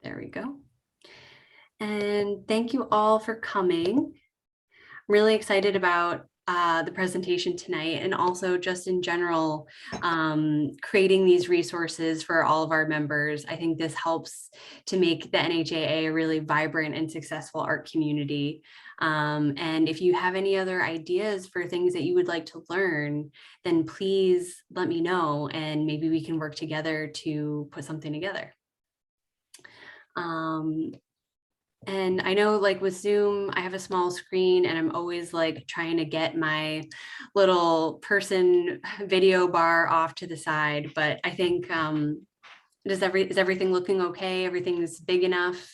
There we go. And thank you all for coming. I'm really excited about the presentation tonight, and also just in general, creating these resources for all of our members. I think this helps to make the NHAA a really vibrant and successful art community. And if you have any other ideas for things that you would like to learn, then please let me know, and maybe we can work together to put something together. And I know, like with Zoom, I have a small screen and I'm always like trying to get my little person video bar off to the side, but I think, is everything looking okay? Everything's big enough?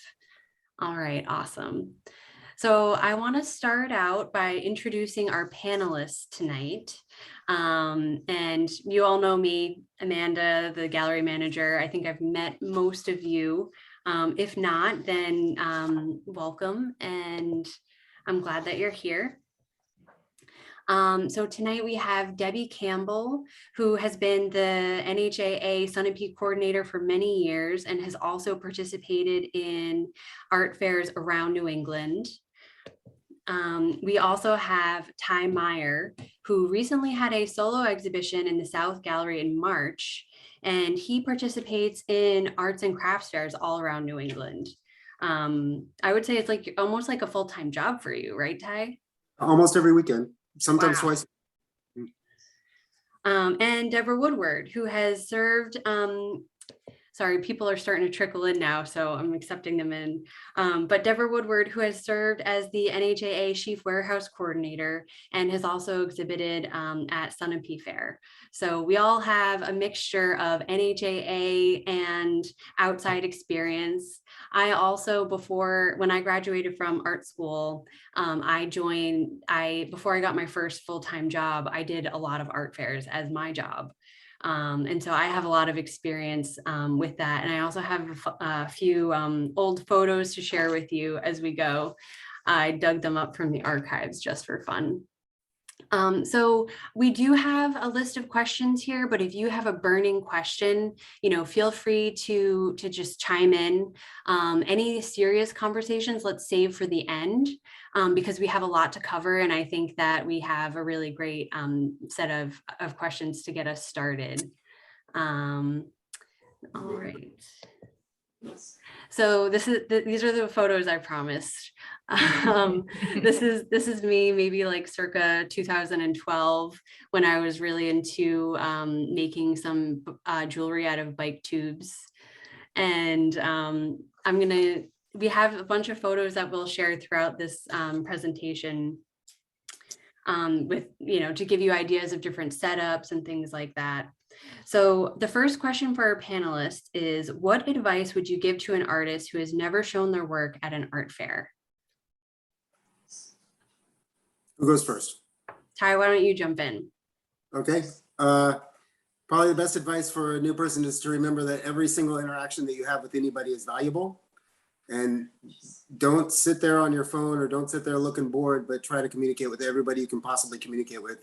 All right, awesome. So I want to start out by introducing our panelists tonight. And you all know me, Amanda, the gallery manager. I think I've met most of you. If not, then welcome, and I'm glad that you're here. So tonight we have Debbie Campbell, who has been the NHAA Sunapee coordinator for many years and has also participated in art fairs around New England. We also have Ty Meyer, who recently had a solo exhibition in the South Gallery in March, and he participates in arts and crafts fairs all around New England. I would say it's like almost like a full-time job for you, right, Ty? Almost every weekend, sometimes twice. And Deborah Woodward, who has served, sorry, people are starting to trickle in now, so I'm accepting them in. But Deborah Woodward, who has served as the NHAA Chief Warehouse Coordinator and has also exhibited at Sunapee Fair. So we all have a mixture of NHAA and outside experience. I also, when I graduated from art school, before I got my first full-time job, I did a lot of art fairs as my job. And so I have a lot of experience with that. And I also have a few old photos to share with you as we go. I dug them up from the archives just for fun. So we do have a list of questions here, but if you have a burning question, feel free to just chime in. Any serious conversations, let's save for the end, because we have a lot to cover. And I think that we have a really great set of questions to get us started. All right. So these are the photos I promised. This is me maybe like circa 2012, when I was really into making some jewelry out of bike tubes. And we have a bunch of photos that we'll share throughout this presentation with, to give you ideas of different setups and things like that. So the first question for our panelists is, what advice would you give to an artist who has never shown their work at an art fair? Who goes first? Ty, why don't you jump in? Okay. Probably the best advice for a new person is to remember that every single interaction that you have with anybody is valuable. And don't sit there on your phone or don't sit there looking bored, but try to communicate with everybody you can possibly communicate with.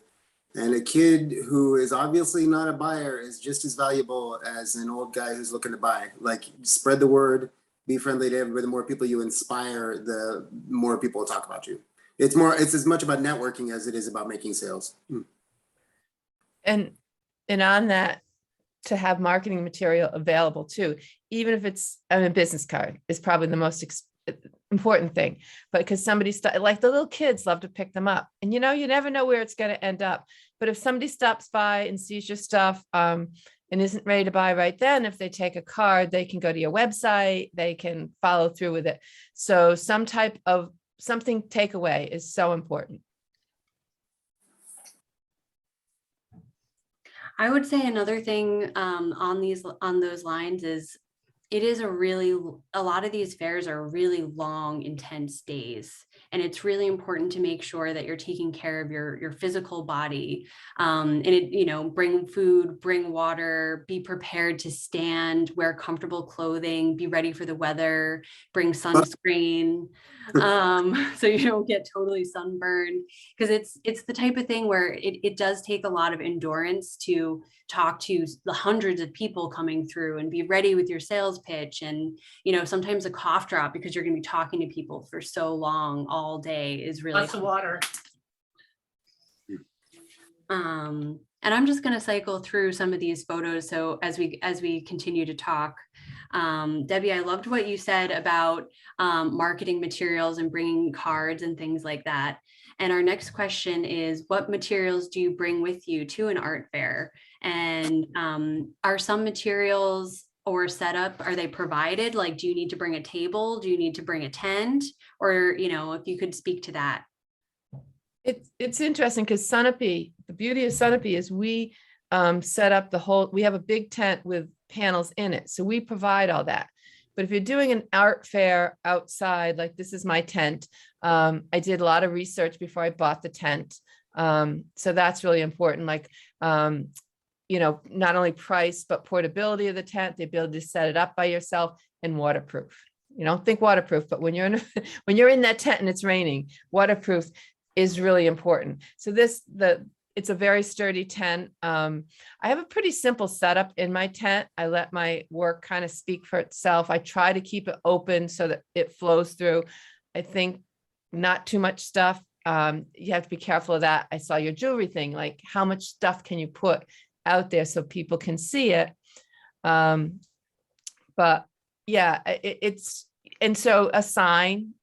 And a kid who is obviously not a buyer is just as valuable as an old guy who's looking to buy. Like, spread the word, be friendly to everybody. The more people you inspire, the more people will talk about you. It's as much about networking as it is about making sales. And on that, to have marketing material available too, even if it's a business card, is probably the most important thing. But because like the little kids love to pick them up, and you never know where it's going to end up. But if somebody stops by and sees your stuff and isn't ready to buy right then, if they take a card, they can go to your website, they can follow through with it. So some type of something takeaway is so important. I would say another thing on those lines is, a lot of these fairs are really long, intense days. And it's really important to make sure that you're taking care of your physical body. Bring food, bring water, be prepared to stand, wear comfortable clothing, be ready for the weather, bring sunscreen, so you don't get totally sunburned. Because it's the type of thing where it does take a lot of endurance to talk to the hundreds of people coming through and be ready with your sales pitch, and, sometimes a cough drop because you're going to be talking to people for so long all day is really Lots of water. And I'm just going to cycle through some of these photos. So as we continue to talk, Debbie, I loved what you said about marketing materials and bringing cards and things like that. And our next question is, what materials do you bring with you to an art fair? And are some materials or setup, are they provided? Like, do you need to bring a table? Do you need to bring a tent? Or, if you could speak to that. It's interesting because Sunapee, the beauty of Sunapee is we set up we have a big tent with panels in it. So we provide all that. But if you're doing an art fair outside, like this is my tent, I did a lot of research before I bought the tent. So that's really important. Like, not only price, but portability of the tent, the ability to set it up by yourself, and waterproof. Think waterproof, but when you're in that tent and it's raining, waterproof is really important. So it's a very sturdy tent. I have a pretty simple setup in my tent. I let my work kind of speak for itself. I try to keep it open so that it flows through. I think not too much stuff. You have to be careful of that. I saw your jewelry thing, like how much stuff can you put out there so people can see it? But yeah, and so a sign,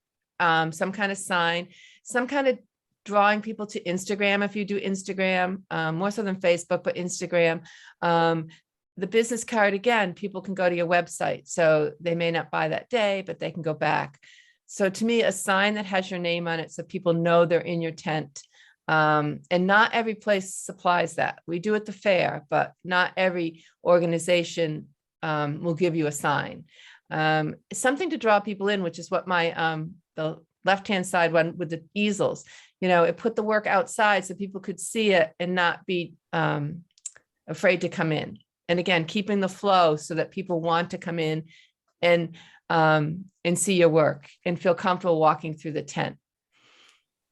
some kind of sign, some kind of drawing people to Instagram. If you do Instagram, more so than Facebook, but Instagram, the business card, again, people can go to your website. So they may not buy that day, but they can go back. So to me, a sign that has your name on it, so people know they're in your tent. And not every place supplies that. We do at the fair, but not every organization will give you a sign. Something to draw people in, which is what my, the left-hand side one with the easels, it put the work outside so people could see it and not be afraid to come in. And again, keeping the flow so that people want to come in and see your work and feel comfortable walking through the tent.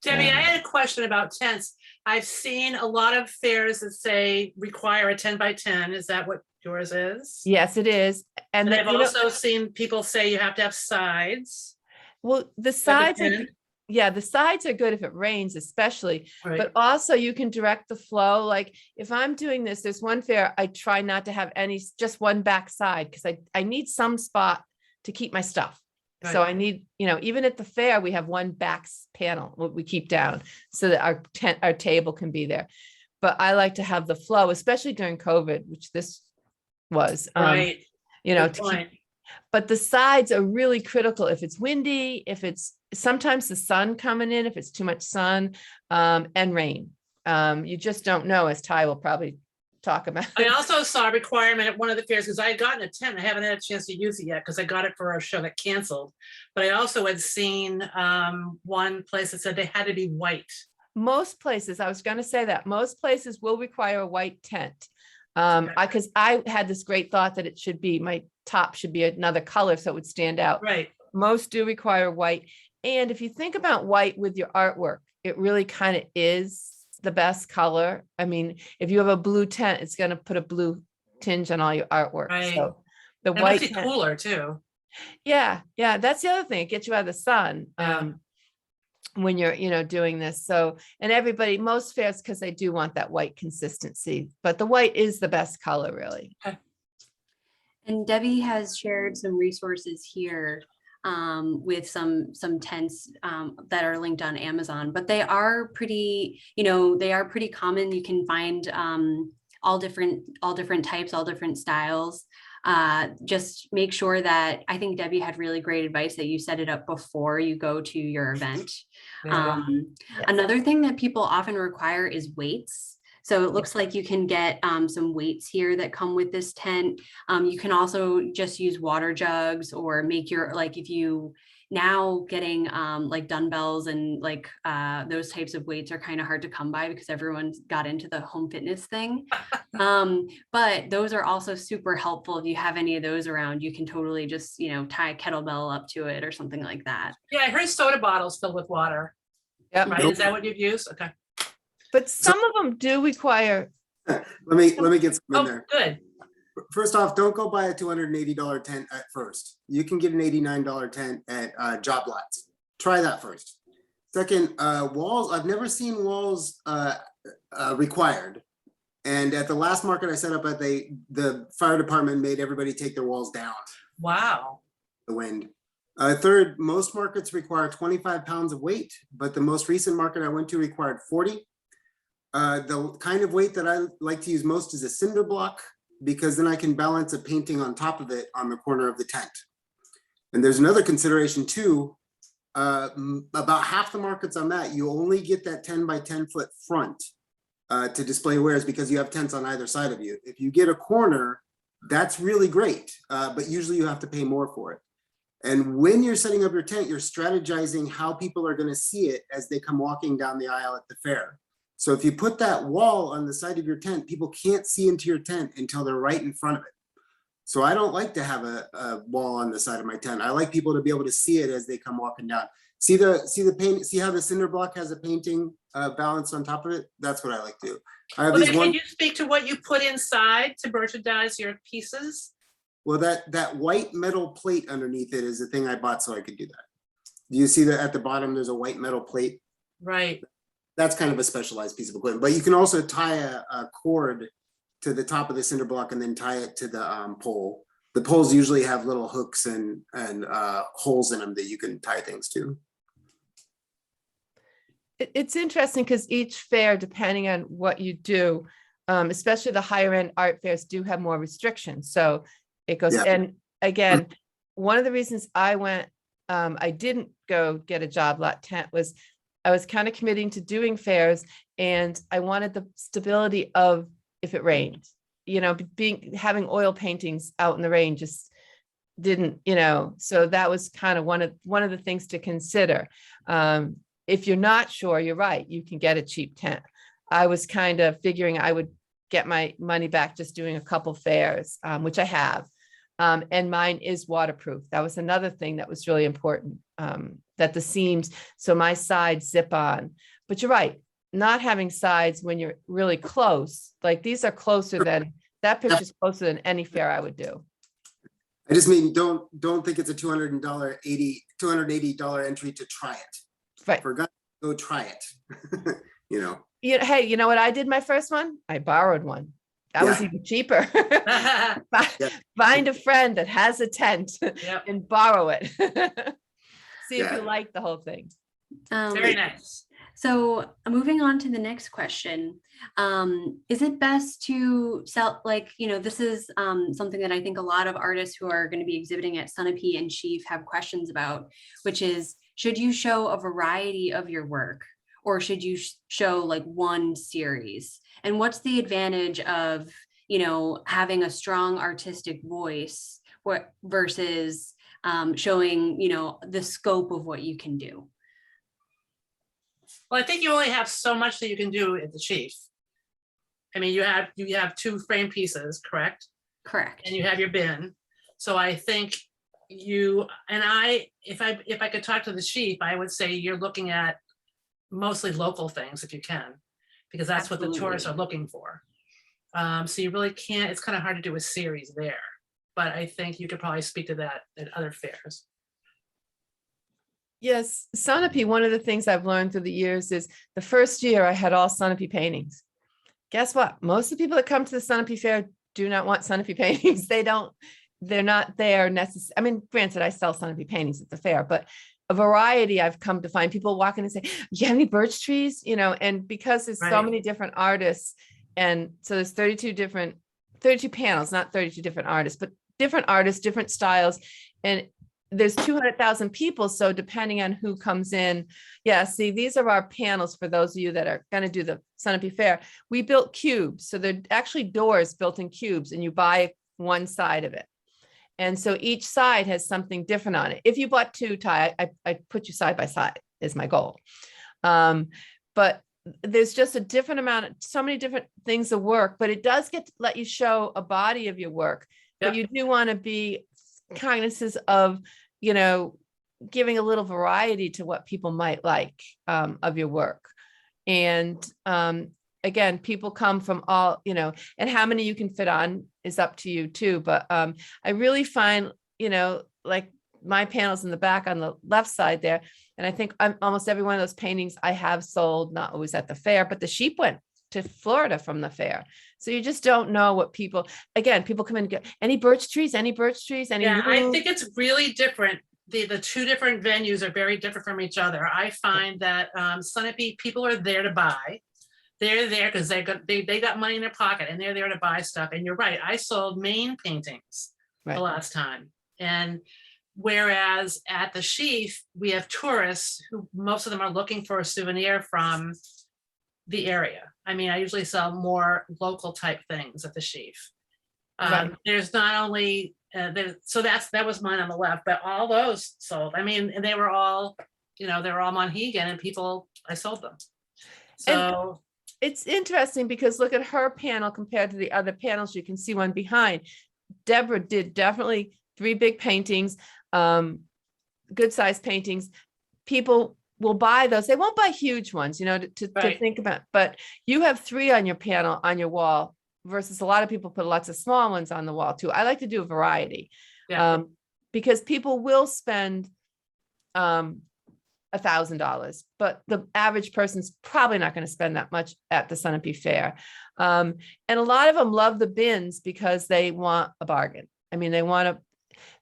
Debbie, I had a question about tents. I've seen a lot of fairs that say require a 10 by 10. Is that what yours is? Yes, it is. And I've also seen people say you have to have sides. Well, the sides the sides are good if it rains, especially, Right. but also you can direct the flow. Like if I'm doing this, there's one fair, I try not to have just one back side because I need some spot to keep my stuff. Right. So I need, even at the fair, we have one back panel, what we keep down so that our table can be there. But I like to have the flow, especially during COVID, which this was, Right. But the sides are really critical. If it's windy, if it's sometimes the sun coming in, if it's too much sun, and rain, you just don't know, as Ty will probably talk about. I also saw a requirement at one of the fairs because I had gotten a tent. I haven't had a chance to use it yet because I got it for our show that canceled. But I also had seen one place that said they had to be white. Most places, I was going to say that most places will require a white tent. Because I had this great thought that it should be, my top should be another color so it would stand out. Right. Most do require white. And if you think about white with your artwork, it really kind of is the best color. I mean, if you have a blue tent, it's going to put a blue tinge on all your artwork. Right. So the It white must be tent, cooler too. yeah, that's the other thing. It gets you out of the sun. Yeah. When you're, doing this. So, and everybody, most fairs, because they do want that white consistency, but the white is the best color, really. And Debbie has shared some resources here with some tents that are linked on Amazon, but they are pretty, common. You can find all different types, all different styles. Just make sure that, I think Debbie had really great advice that you set it up before you go to your event. Yeah. Another thing that people often require is weights. So it looks like you can get some weights here that come with this tent. You can also just use water jugs or make your, like if you now getting like dumbbells and like those types of weights are kind of hard to come by because everyone's got into the home fitness thing. But those are also super helpful. If you have any of those around, you can totally just, tie a kettlebell up to it or something like that. Yeah, I heard soda bottles filled with water. Yep. Right? Is that what you've used? Okay. But some of them do require, Let me get some in Oh, there. good. First off, don't go buy a $280 tent at first. You can get an $89 tent at Job Lots. Try that first. Second, walls, I've never seen walls required. And at the last market I set up at, the fire department made everybody take their walls down Wow. the wind. Third, most markets require 25 pounds of weight, but the most recent market I went to required 40. The kind of weight that I like to use most is a cinder block, because then I can balance a painting on top of it on the corner of the tent. And there's another consideration too. About half the markets I'm at, you only get that 10 by 10 foot front to display wares, because you have tents on either side of you. If you get a corner, that's really great, but usually you have to pay more for it. And when you're setting up your tent, you're strategizing how people are going to see it as they come walking down the aisle at the fair. So if you put that wall on the side of your tent, people can't see into your tent until they're right in front of it. So I don't like to have a wall on the side of my tent. I like people to be able to see it as they come walking down. See the paint, see how the cinder block has a painting balanced on top of it? That's what I like to do. I have Well, these then one, can you speak to what you put inside to merchandise your pieces? well, that white metal plate underneath it is the thing I bought so I could do that. Do you see that at the bottom, there's a white metal plate? Right. That's kind of a specialized piece of equipment, but you can also tie a cord to the top of the cinder block and then tie it to the pole. The poles usually have little hooks and holes in them that you can tie things to. It's interesting because each fair, depending on what you do, especially the higher end art fairs do have more restrictions. So it goes, Yeah. and again, one of the reasons I went, I didn't go get a job lot tent was I was kind of committing to doing fairs, and I wanted the stability of if it rained, having oil paintings out in the rain just didn't, so that was kind of one of the things to consider. If you're not sure, you're right, you can get a cheap tent. I was kind of figuring I would get my money back just doing a couple fairs, which I have. And mine is waterproof. That was another thing that was really important, that the seams, so my sides zip on. But you're right, not having sides when you're really close, like these are closer than, that picture's closer than any fair I would do. I just mean, don't think it's a $280 entry to try it. Right. For God, go try it. Hey, you know what I did my first one? I borrowed one. That was Yeah. even cheaper. Yeah. Find a friend that has a tent Yep. and borrow it. See if Yeah. you like the whole thing. Very nice. So moving on to the next question, is it best to sell, this is something that I think a lot of artists who are going to be exhibiting at Sunapee and Chief have questions about, which is, should you show a variety of your work, or should you show like one series? And what's the advantage of, having a strong artistic voice versus showing, the scope of what you can do? Well, I think you only have so much that you can do at the Chief. I mean, you have 2 frame pieces, correct? Correct. And you have your bin. So I think if I could talk to the Chief, I would say you're looking at mostly local things if you can, because that's what the tourists are looking for. So you really can't, it's kind of hard to do a series there, but I think you could probably speak to that at other fairs. Yes, Sunapee, one of the things I've learned through the years is the first year I had all Sunapee paintings. Guess what? Most of the people that come to the Sunapee fair do not want Sunapee paintings. They're not there necessarily. I mean, granted, I sell Sunapee paintings at the fair, but a variety I've come to find. People walk in and say, you have any birch trees? And because there's so Right. many different artists, and so there's 32 panels, not 32 different artists, but different artists, different styles. And there's 200,000 people. So depending on who comes in, see, these are our panels for those of you that are going to do the Sunapee Fair. We built cubes. So they're actually doors built in cubes, and you buy one side of it. And so each side has something different on it. If you bought 2, Ty, I put you side by side is my goal. But there's just a different amount, so many different things of work, but it does let you show a body of your work. Yep. But you do want to be cognizant of, giving a little variety to what people might like of your work. And again, people come from all, and how many you can fit on is up to you too. But I really find, like my panels in the back on the left side there. And I think almost every one of those paintings I have sold, not always at the fair, but the sheep went to Florida from the fair. So you just don't know what people come in and go, any birch trees, any Yeah, I roof?" think it's really different. The two different venues are very different from each other. I find that Sunapee, people are there to buy. They're there because they got money in their pocket and they're there to buy stuff. And you're right, I sold Maine paintings the Right. last time. And whereas at the Sheaf, we have tourists who most of them are looking for a souvenir from the area. I mean, I usually sell more local type things at the Sheaf. Right. There's not only so that was mine on the left, but all those sold. I mean, and they were all, they were all Monhegan and I sold them. So It's interesting because look at her panel compared to the other panels. You can see one behind. Deborah did definitely 3 big paintings, good sized paintings. People will buy those. They won't buy huge ones, to Right. think about, but you have 3 on your panel, on your wall, versus a lot of people put lots of small ones on the wall too. I like to do a variety. Yeah. Because people will spend $1,000, but the average person's probably not going to spend that much at the Sunapee Fair. And a lot of them love the bins because they want a bargain. I mean,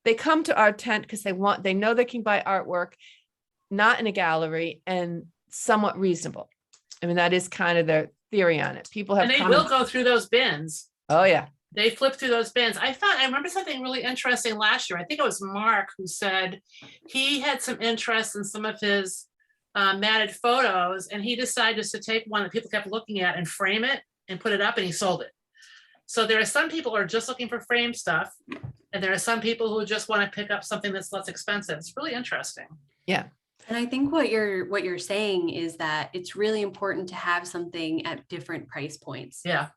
they come to our tent because they know they can buy artwork, not in a gallery, and somewhat reasonable. I mean, that is kind of their theory on it. People have and they come will go through those bins. Oh yeah. They flip through those bins. I remember something really interesting last year. I think it was Mark who said he had some interest in some of his matted photos, and he decided just to take one that people kept looking at and frame it and put it up, and he sold it. So there are some people who are just looking for frame stuff, and there are some people who just want to pick up something that's less expensive. It's really interesting. Yeah. And I think what you're saying is that it's really important to have something at different price points. Yeah.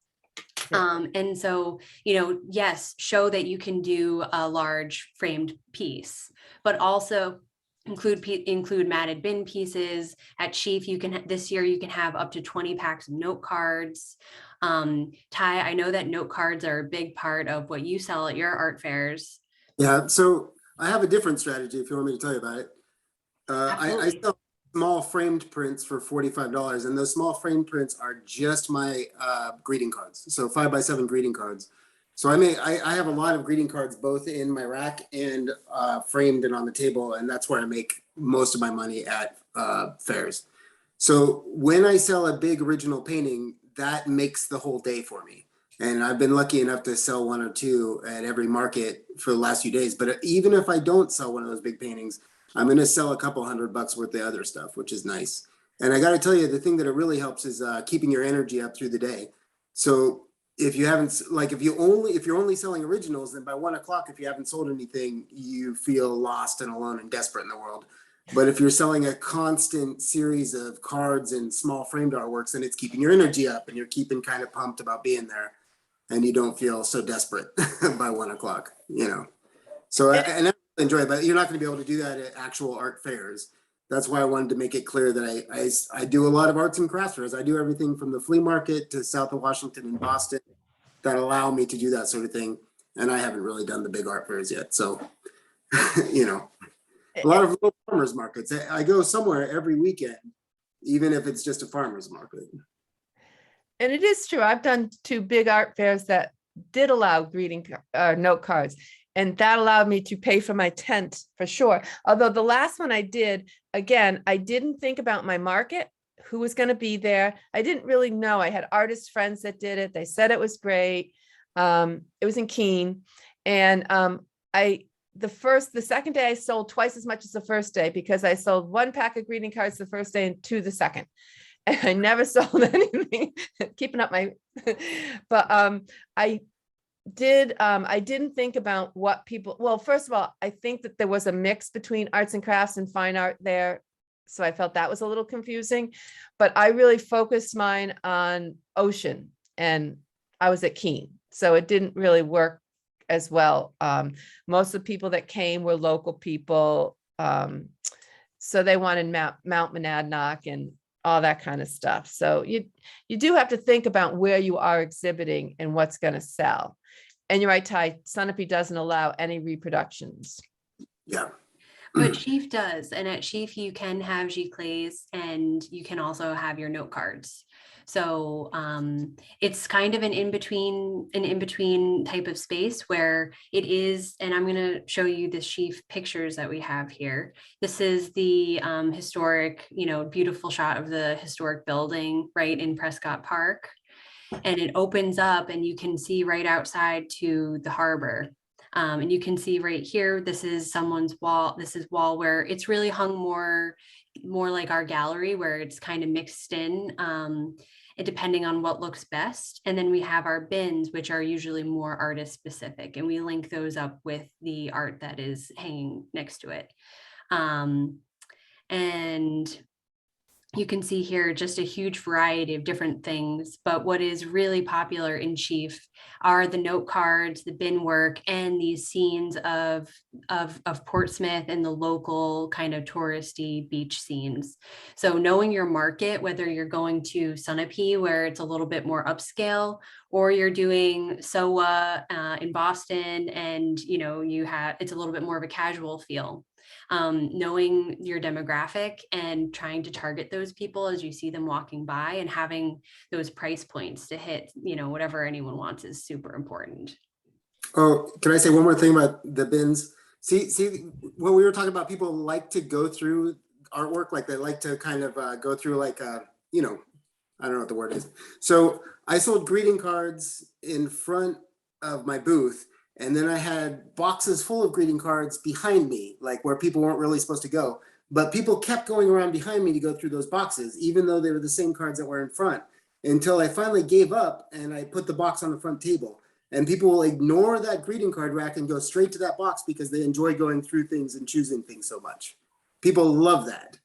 And so, yes, show that you can do a large framed piece, but also include matted bin pieces. At Sheaf, this year you can have up to 20 packs of note cards. Ty, I know that note cards are a big part of what you sell at your art fairs. Yeah, so I have a different strategy if you want me to tell you about it. I Absolutely. sell small framed prints for $45, and those small framed prints are just my greeting cards. So 5x7 greeting cards. So I have a lot of greeting cards both in my rack and framed and on the table, and that's where I make most of my money at fairs. So when I sell a big original painting, that makes the whole day for me. And I've been lucky enough to sell 1 or 2 at every market for the last few days. But even if I don't sell one of those big paintings, I'm going to sell a couple $100 worth of other stuff, which is nice. And I got to tell you, the thing that it really helps is keeping your energy up through the day. So if you're only selling originals, then by 1 o'clock, if you haven't sold anything, you feel lost and alone and desperate in the world. But if you're selling a constant series of cards and small framed artworks, then it's keeping your energy up and you're keeping kind of pumped about being there, and you don't feel so desperate by 1 o'clock, So and I enjoy it, but you're not going to be able to do that at actual art fairs. That's why I wanted to make it clear that I do a lot of arts and crafts fairs. I do everything from the flea market to south of Washington and Boston that allow me to do that sort of thing. And I haven't really done the big art fairs yet. So, a lot of little farmers markets. I go somewhere every weekend, even if it's just a farmer's market. And it is true. I've done 2 big art fairs that did allow note cards, and that allowed me to pay for my tent for sure. Although the last one I did, again, I didn't think about my market, who was going to be there. I didn't really know. I had artist friends that did it. They said it was great. It was in Keene. And the second day I sold twice as much as the first day, because I sold 1 pack of greeting cards the first day and 2 the second. And I never sold anything, keeping up my, but I didn't think about what people, well, first of all, I think that there was a mix between arts and crafts and fine art there. So I felt that was a little confusing, but I really focused mine on Ocean, and I was at Keene. So it didn't really work as well. Most of the people that came were local people. So they wanted Mount Monadnock and all that kind of stuff. So you do have to think about where you are exhibiting and what's going to sell. And you're right, Ty, Sunapee doesn't allow any reproductions. Yeah. But Sheaf does, and at Sheaf you can have giclées and you can also have your note cards. So it's kind of an in-between type of space where it is, and I'm going to show you the Sheaf pictures that we have here. This is the historic, beautiful shot of the historic building right in Prescott Park. And it opens up and you can see right outside to the harbor. And you can see right here, this is someone's wall. This is wall where it's really hung more like our gallery, where it's kind of mixed in, depending on what looks best. And then we have our bins, which are usually more artist specific, and we link those up with the art that is hanging next to it. And you can see here just a huge variety of different things, but what is really popular in Sheaf are the note cards, the bin work, and these scenes of Portsmouth and the local kind of touristy beach scenes. So knowing your market, whether you're going to Sunapee, where it's a little bit more upscale, or you're doing SOA in Boston, and it's a little bit more of a casual feel. Knowing your demographic and trying to target those people as you see them walking by, and having those price points to hit, whatever anyone wants is super important. Oh, can I say one more thing about the bins? See, when we were talking about people like to go through artwork, like they like to kind of go through like, I don't know what the word is. So I sold greeting cards in front of my booth. And then I had boxes full of greeting cards behind me, like where people weren't really supposed to go. But people kept going around behind me to go through those boxes, even though they were the same cards that were in front, until I finally gave up and I put the box on the front table. And people will ignore that greeting card rack and go straight to that box because they enjoy going through things and choosing things so much. People love that.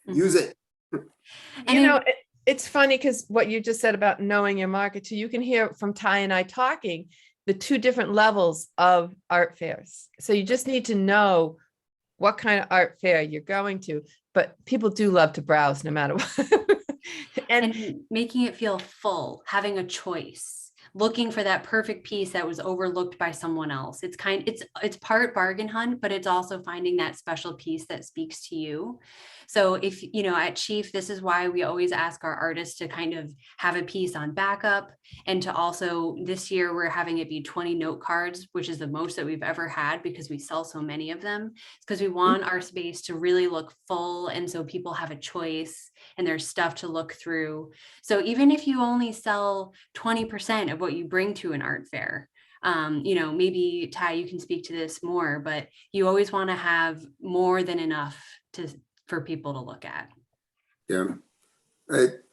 Use it. And It's funny because what you just said about knowing your market too, you can hear from Ty and I talking the two different levels of art fairs. So you just need to know what kind of art fair you're going to, but people do love to browse no matter what. and making it feel full, having a choice, looking for that perfect piece that was overlooked by someone else. It's part bargain hunt, but it's also finding that special piece that speaks to you. So if, at Sheaf, this is why we always ask our artists to kind of have a piece on backup, and to also, this year, we're having it be 20 note cards, which is the most that we've ever had because we sell so many of them, because we want our space to really look full. And so people have a choice and there's stuff to look through. So even if you only sell 20% of what you bring to an art fair, maybe Ty, you can speak to this more, but you always want to have more than enough for people to look at. Yeah.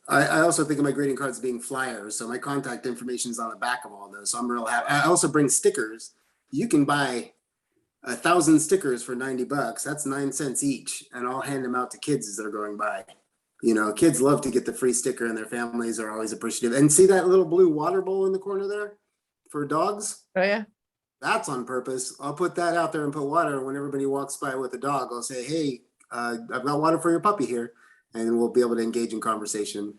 I also think of my greeting cards being flyers. So my contact information is on the back of all those. So I'm real happy. I also bring stickers. You can buy 1,000 stickers for $90. That's 9 cents each. And I'll hand them out to kids as they're going by. Kids love to get the free sticker, and their families are always appreciative. And see that little blue water bowl in the corner there for dogs? Oh yeah. That's on purpose. I'll put that out there and put water. And when everybody walks by with a dog, I'll say, hey, I've got water for your puppy here, and we'll be able to engage in conversation.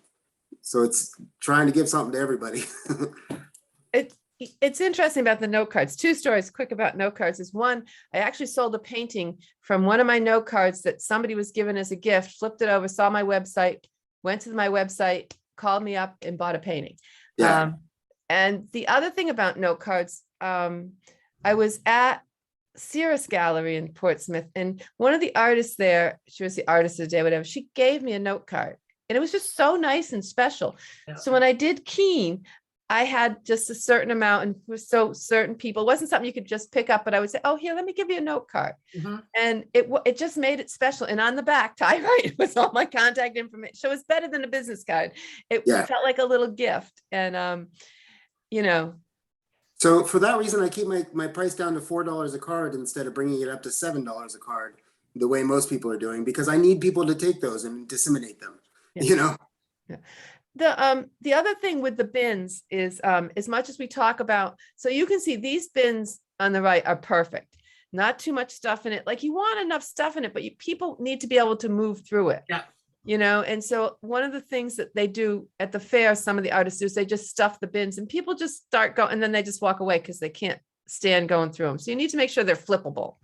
So it's trying to give something to everybody. It's interesting about the note cards. 2 stories quick about note cards is one, I actually sold a painting from one of my note cards that somebody was given as a gift, flipped it over, saw my website, went to my website, called me up and bought a painting. Yeah. And the other thing about note cards, I was at Cirrus Gallery in Portsmouth, and one of the artists there, she was the artist of the day, whatever, she gave me a note card, and it was just so nice and special. Yeah. So when I did Keene, I had just a certain amount, and for so certain people, it wasn't something you could just pick up, but I would say, oh, here, let me give you a note card. Mhm. And it just made it special. And on the back, Ty, right, it was all my contact information. So it's better than a business card. It Yeah. felt like a little gift. And, So for that reason, I keep my price down to $4 a card instead of bringing it up to $7 a card, the way most people are doing, because I need people to take those and disseminate them. Yeah. The other thing with the bins is, as much as we talk about, so you can see these bins on the right are perfect. Not too much stuff in it. Like, you want enough stuff in it, but people need to be able to move through it. Yeah. you know, and so one of the things that they do at the fair, some of the artists do, is they just stuff the bins and people just start going, and then they just walk away because they can't stand going through them. So you need to make sure they're flippable.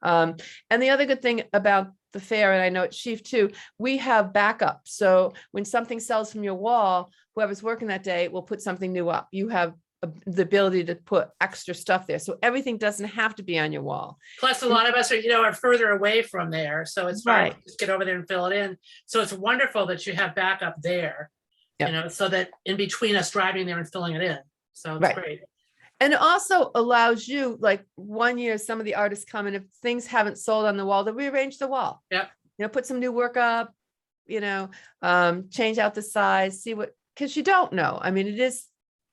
And the other good thing about the fair, and I know at Sheaf too, we have backup. So when something sells from your wall, whoever's working that day will put something new up. You have the ability to put extra stuff there. So everything doesn't have to be on your wall. Plus, a lot of us are, are further away from there, so it's fine Right. to just get over there and fill it in. So it's wonderful that you have backup there, Yep. so that in between us driving there and filling it in. So it's Right. great. And it also allows you, like one year, some of the artists come and if things haven't sold on the wall, they'll rearrange the wall. Yep. You know, put some new work up, change out the size, see what, because you don't know. I mean, it is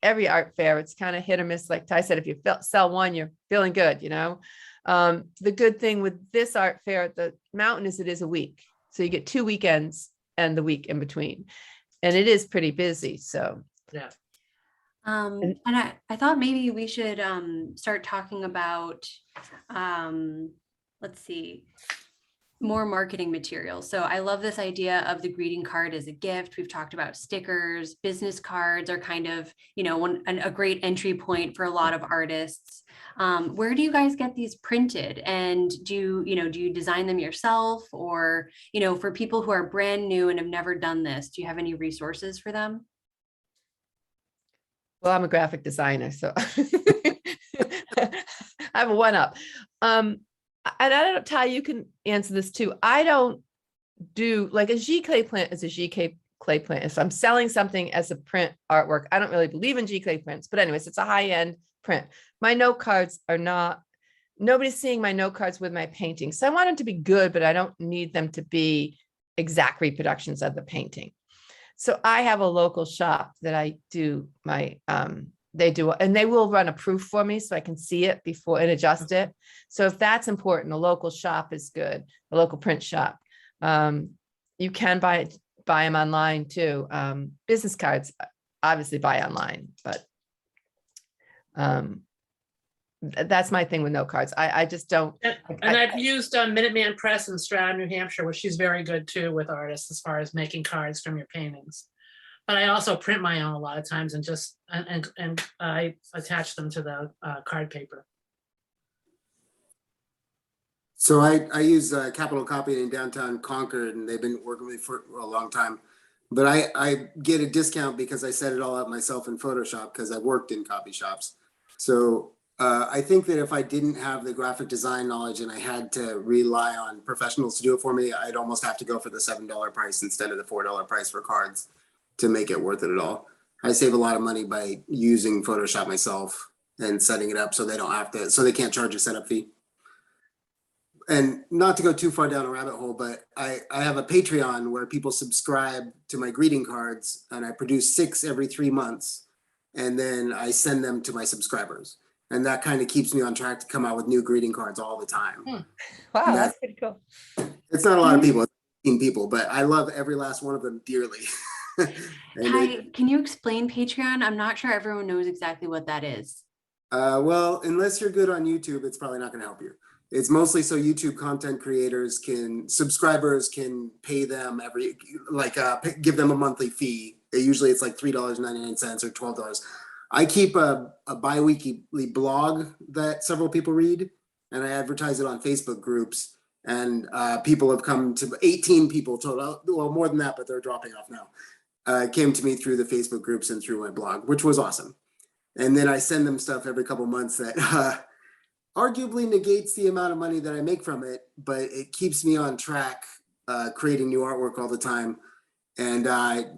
every art fair, it's kind of hit or miss. Like Ty said, if you sell one, you're feeling good, The good thing with this art fair at the mountain is it is a week. So you get 2 weekends and the week in between. And it is pretty busy, so. Yeah. And I thought maybe we should start talking about, let's see, more marketing materials. So I love this idea of the greeting card as a gift. We've talked about stickers, business cards are kind of, a great entry point for a lot of artists. Where do you guys get these printed? And do you design them yourself, or, for people who are brand new and have never done this, do you have any resources for them? Well, I'm a graphic designer, so I have a one up. And I don't know, Ty, you can answer this too. I don't do like a giclée plant is a giclée plant. If I'm selling something as a print artwork, I don't really believe in giclée prints, but anyways, it's a high-end print. My note cards are not, nobody's seeing my note cards with my paintings. So I want them to be good, but I don't need them to be exact reproductions of the painting. So I have a local shop that I do my, they do, and they will run a proof for me so I can see it before and adjust it. So if that's important, a local shop is good, a local print shop. You can buy them online too. Business cards, obviously buy online, but that's my thing with note cards. I just don't. And I've used Minuteman Press in Stroud, New Hampshire, where she's very good too with artists as far as making cards from your paintings. But I also print my own a lot of times and just and I attach them to the card paper. So I use Capital Copy in downtown Concord, and they've been working with me for a long time. But I get a discount because I set it all up myself in Photoshop because I worked in copy shops. So I think that if I didn't have the graphic design knowledge and I had to rely on professionals to do it for me, I'd almost have to go for the $7 price instead of the $4 price for cards to make it worth it at all. I save a lot of money by using Photoshop myself and setting it up so they don't have to, so they can't charge a setup fee. And not to go too far down a rabbit hole, but I have a Patreon where people subscribe to my greeting cards, and I produce 6 every 3 months. And then I send them to my subscribers. And that kind of keeps me on track to come out with new greeting cards all the time. Wow, that's pretty cool. It's not a lot of people, it's 15 people, but I love every last one of them dearly. Ty, can you explain Patreon? I'm not sure everyone knows exactly what that is. Well, unless you're good on YouTube, it's probably not going to help you. It's mostly so YouTube content creators subscribers can pay them give them a monthly fee. Usually it's like $3.99 or $12. I keep a bi-weekly blog that several people read, and I advertise it on Facebook groups. And people have come to 18 people total, well, more than that, but they're dropping off now. Came to me through the Facebook groups and through my blog, which was awesome. And then I send them stuff every couple months that arguably negates the amount of money that I make from it, but it keeps me on track, creating new artwork all the time. And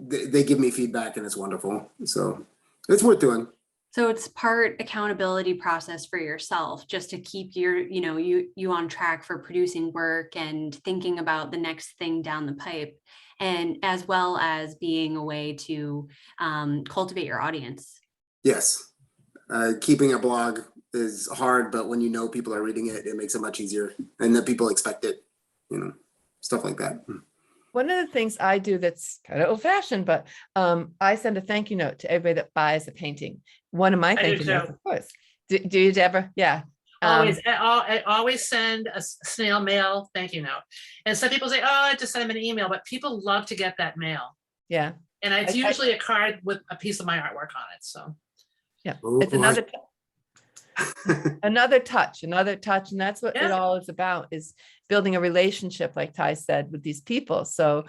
they give me feedback, and it's wonderful. So it's worth doing. So it's part accountability process for yourself, just to keep you on track for producing work and thinking about the next thing down the pipe, and as well as being a way to cultivate your audience. Yes. Keeping a blog is hard, but when you know people are reading it, it makes it much easier, and that people expect it, stuff like that. One of the things I do that's kind of old fashioned, but I send a thank you note to everybody that buys a painting. One of my I do thank you notes, too. of course. Do you, Deborah? Yeah. I always send a snail mail thank you note. And some people say, oh, I just send them an email, but people love to get that mail. Yeah, And it's I- usually a card with a piece of my artwork on it, so. yeah. Oh, It's another touch, and that's what it Yeah. all is about, is building a relationship, like Ty said, with these people. So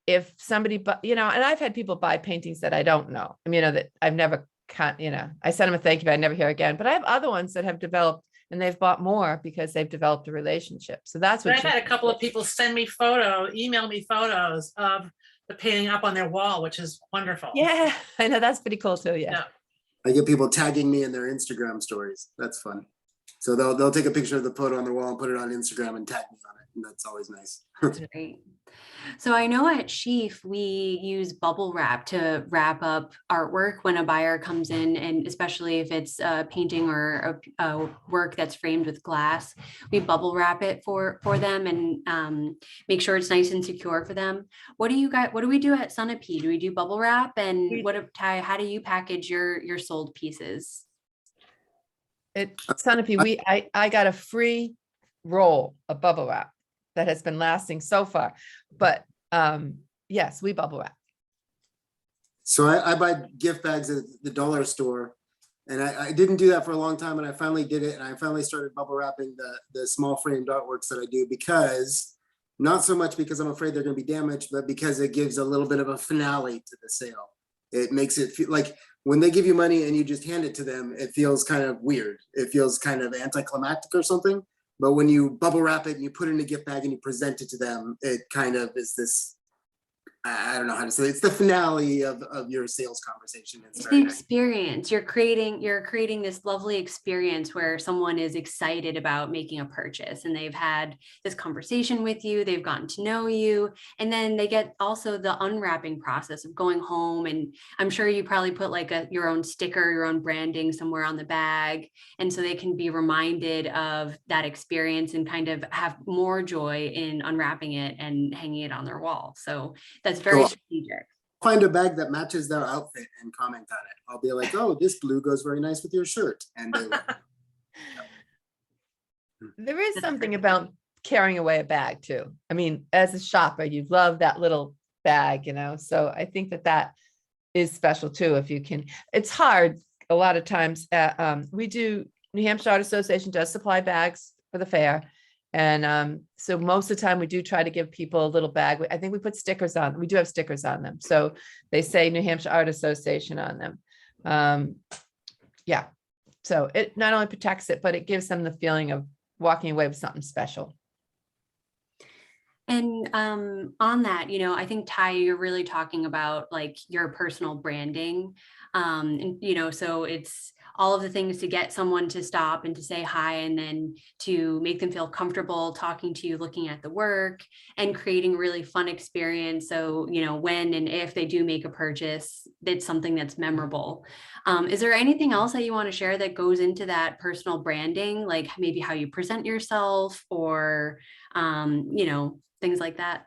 if somebody, and I've had people buy paintings that I don't know. I mean, that I've never, I send them a thank you, but I never hear again. But I have other ones that have developed, and they've bought more because they've developed a relationship. So that's But what I've had a couple of people email me photos of the painting up on their wall, which is wonderful. Yeah, I know, that's pretty cool too. Yeah. Yeah. I get people tagging me in their Instagram stories. That's fun. So they'll take a picture of the photo on the wall and put it on Instagram and tag me on it. And that's always nice. That's great. So I know at Sheaf, we use bubble wrap to wrap up artwork when a buyer comes in, and especially if it's a painting or a work that's framed with glass, we bubble wrap it for them and make sure it's nice and secure for them. What do we do at Sunapee? Do we do bubble wrap? And Ty, how do you package your sold pieces? Sunapee, I got a free roll of bubble wrap that has been lasting so far, but yes, we bubble wrap. So I buy gift bags at the dollar store, and I didn't do that for a long time, and I finally did it, and I finally started bubble wrapping the small framed artworks that I do, because not so much because I'm afraid they're going to be damaged, but because it gives a little bit of a finale to the sale. It makes it feel like when they give you money and you just hand it to them, it feels kind of weird. It feels kind of anticlimactic or something. But when you bubble wrap it and you put it in a gift bag and you present it to them, it kind of is this, I don't know how to say it. It's the finale of your sales conversation. It's the experience. You're creating this lovely experience where someone is excited about making a purchase, and they've had this conversation with you, they've gotten to know you, and then they get also the unwrapping process of going home. And I'm sure you probably put like your own sticker, your own branding somewhere on the bag. And so they can be reminded of that experience and kind of have more joy in unwrapping it and hanging it on their wall. So that's very strategic. Find a bag that matches their outfit and comment on it. I'll be like, oh, this blue goes very nice with your shirt. And they will. There is something about carrying away a bag too. I mean, as a shopper, you love that little bag, so I think that is special too. If you can, it's hard a lot of times. We do, New Hampshire Art Association does supply bags for the fair. And so most of the time we do try to give people a little bag. I think we put stickers on, we do have stickers on them. So they say New Hampshire Art Association on them. Yeah. So it not only protects it, but it gives them the feeling of walking away with something special. And on that, I think Ty, you're really talking about like your personal branding. And so it's all of the things to get someone to stop and to say hi, and then to make them feel comfortable talking to you, looking at the work, and creating a really fun experience. So, when and if they do make a purchase, it's something that's memorable. Is there anything else that you want to share that goes into that personal branding, like maybe how you present yourself or, things like that?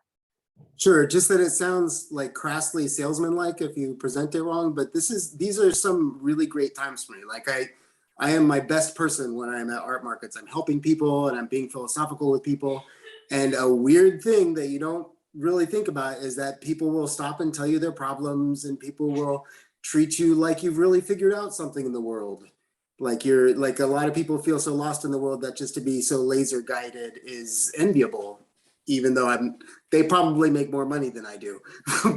Sure, just that it sounds like crassly salesman-like if you present it wrong, but these are some really great times for me. Like I am my best person when I'm at art markets. I'm helping people and I'm being philosophical with people. And a weird thing that you don't really think about is that people will stop and tell you their problems, and people will treat you like you've really figured out something in the world. Like a lot of people feel so lost in the world that just to be so laser guided is enviable. Even though they probably make more money than I do,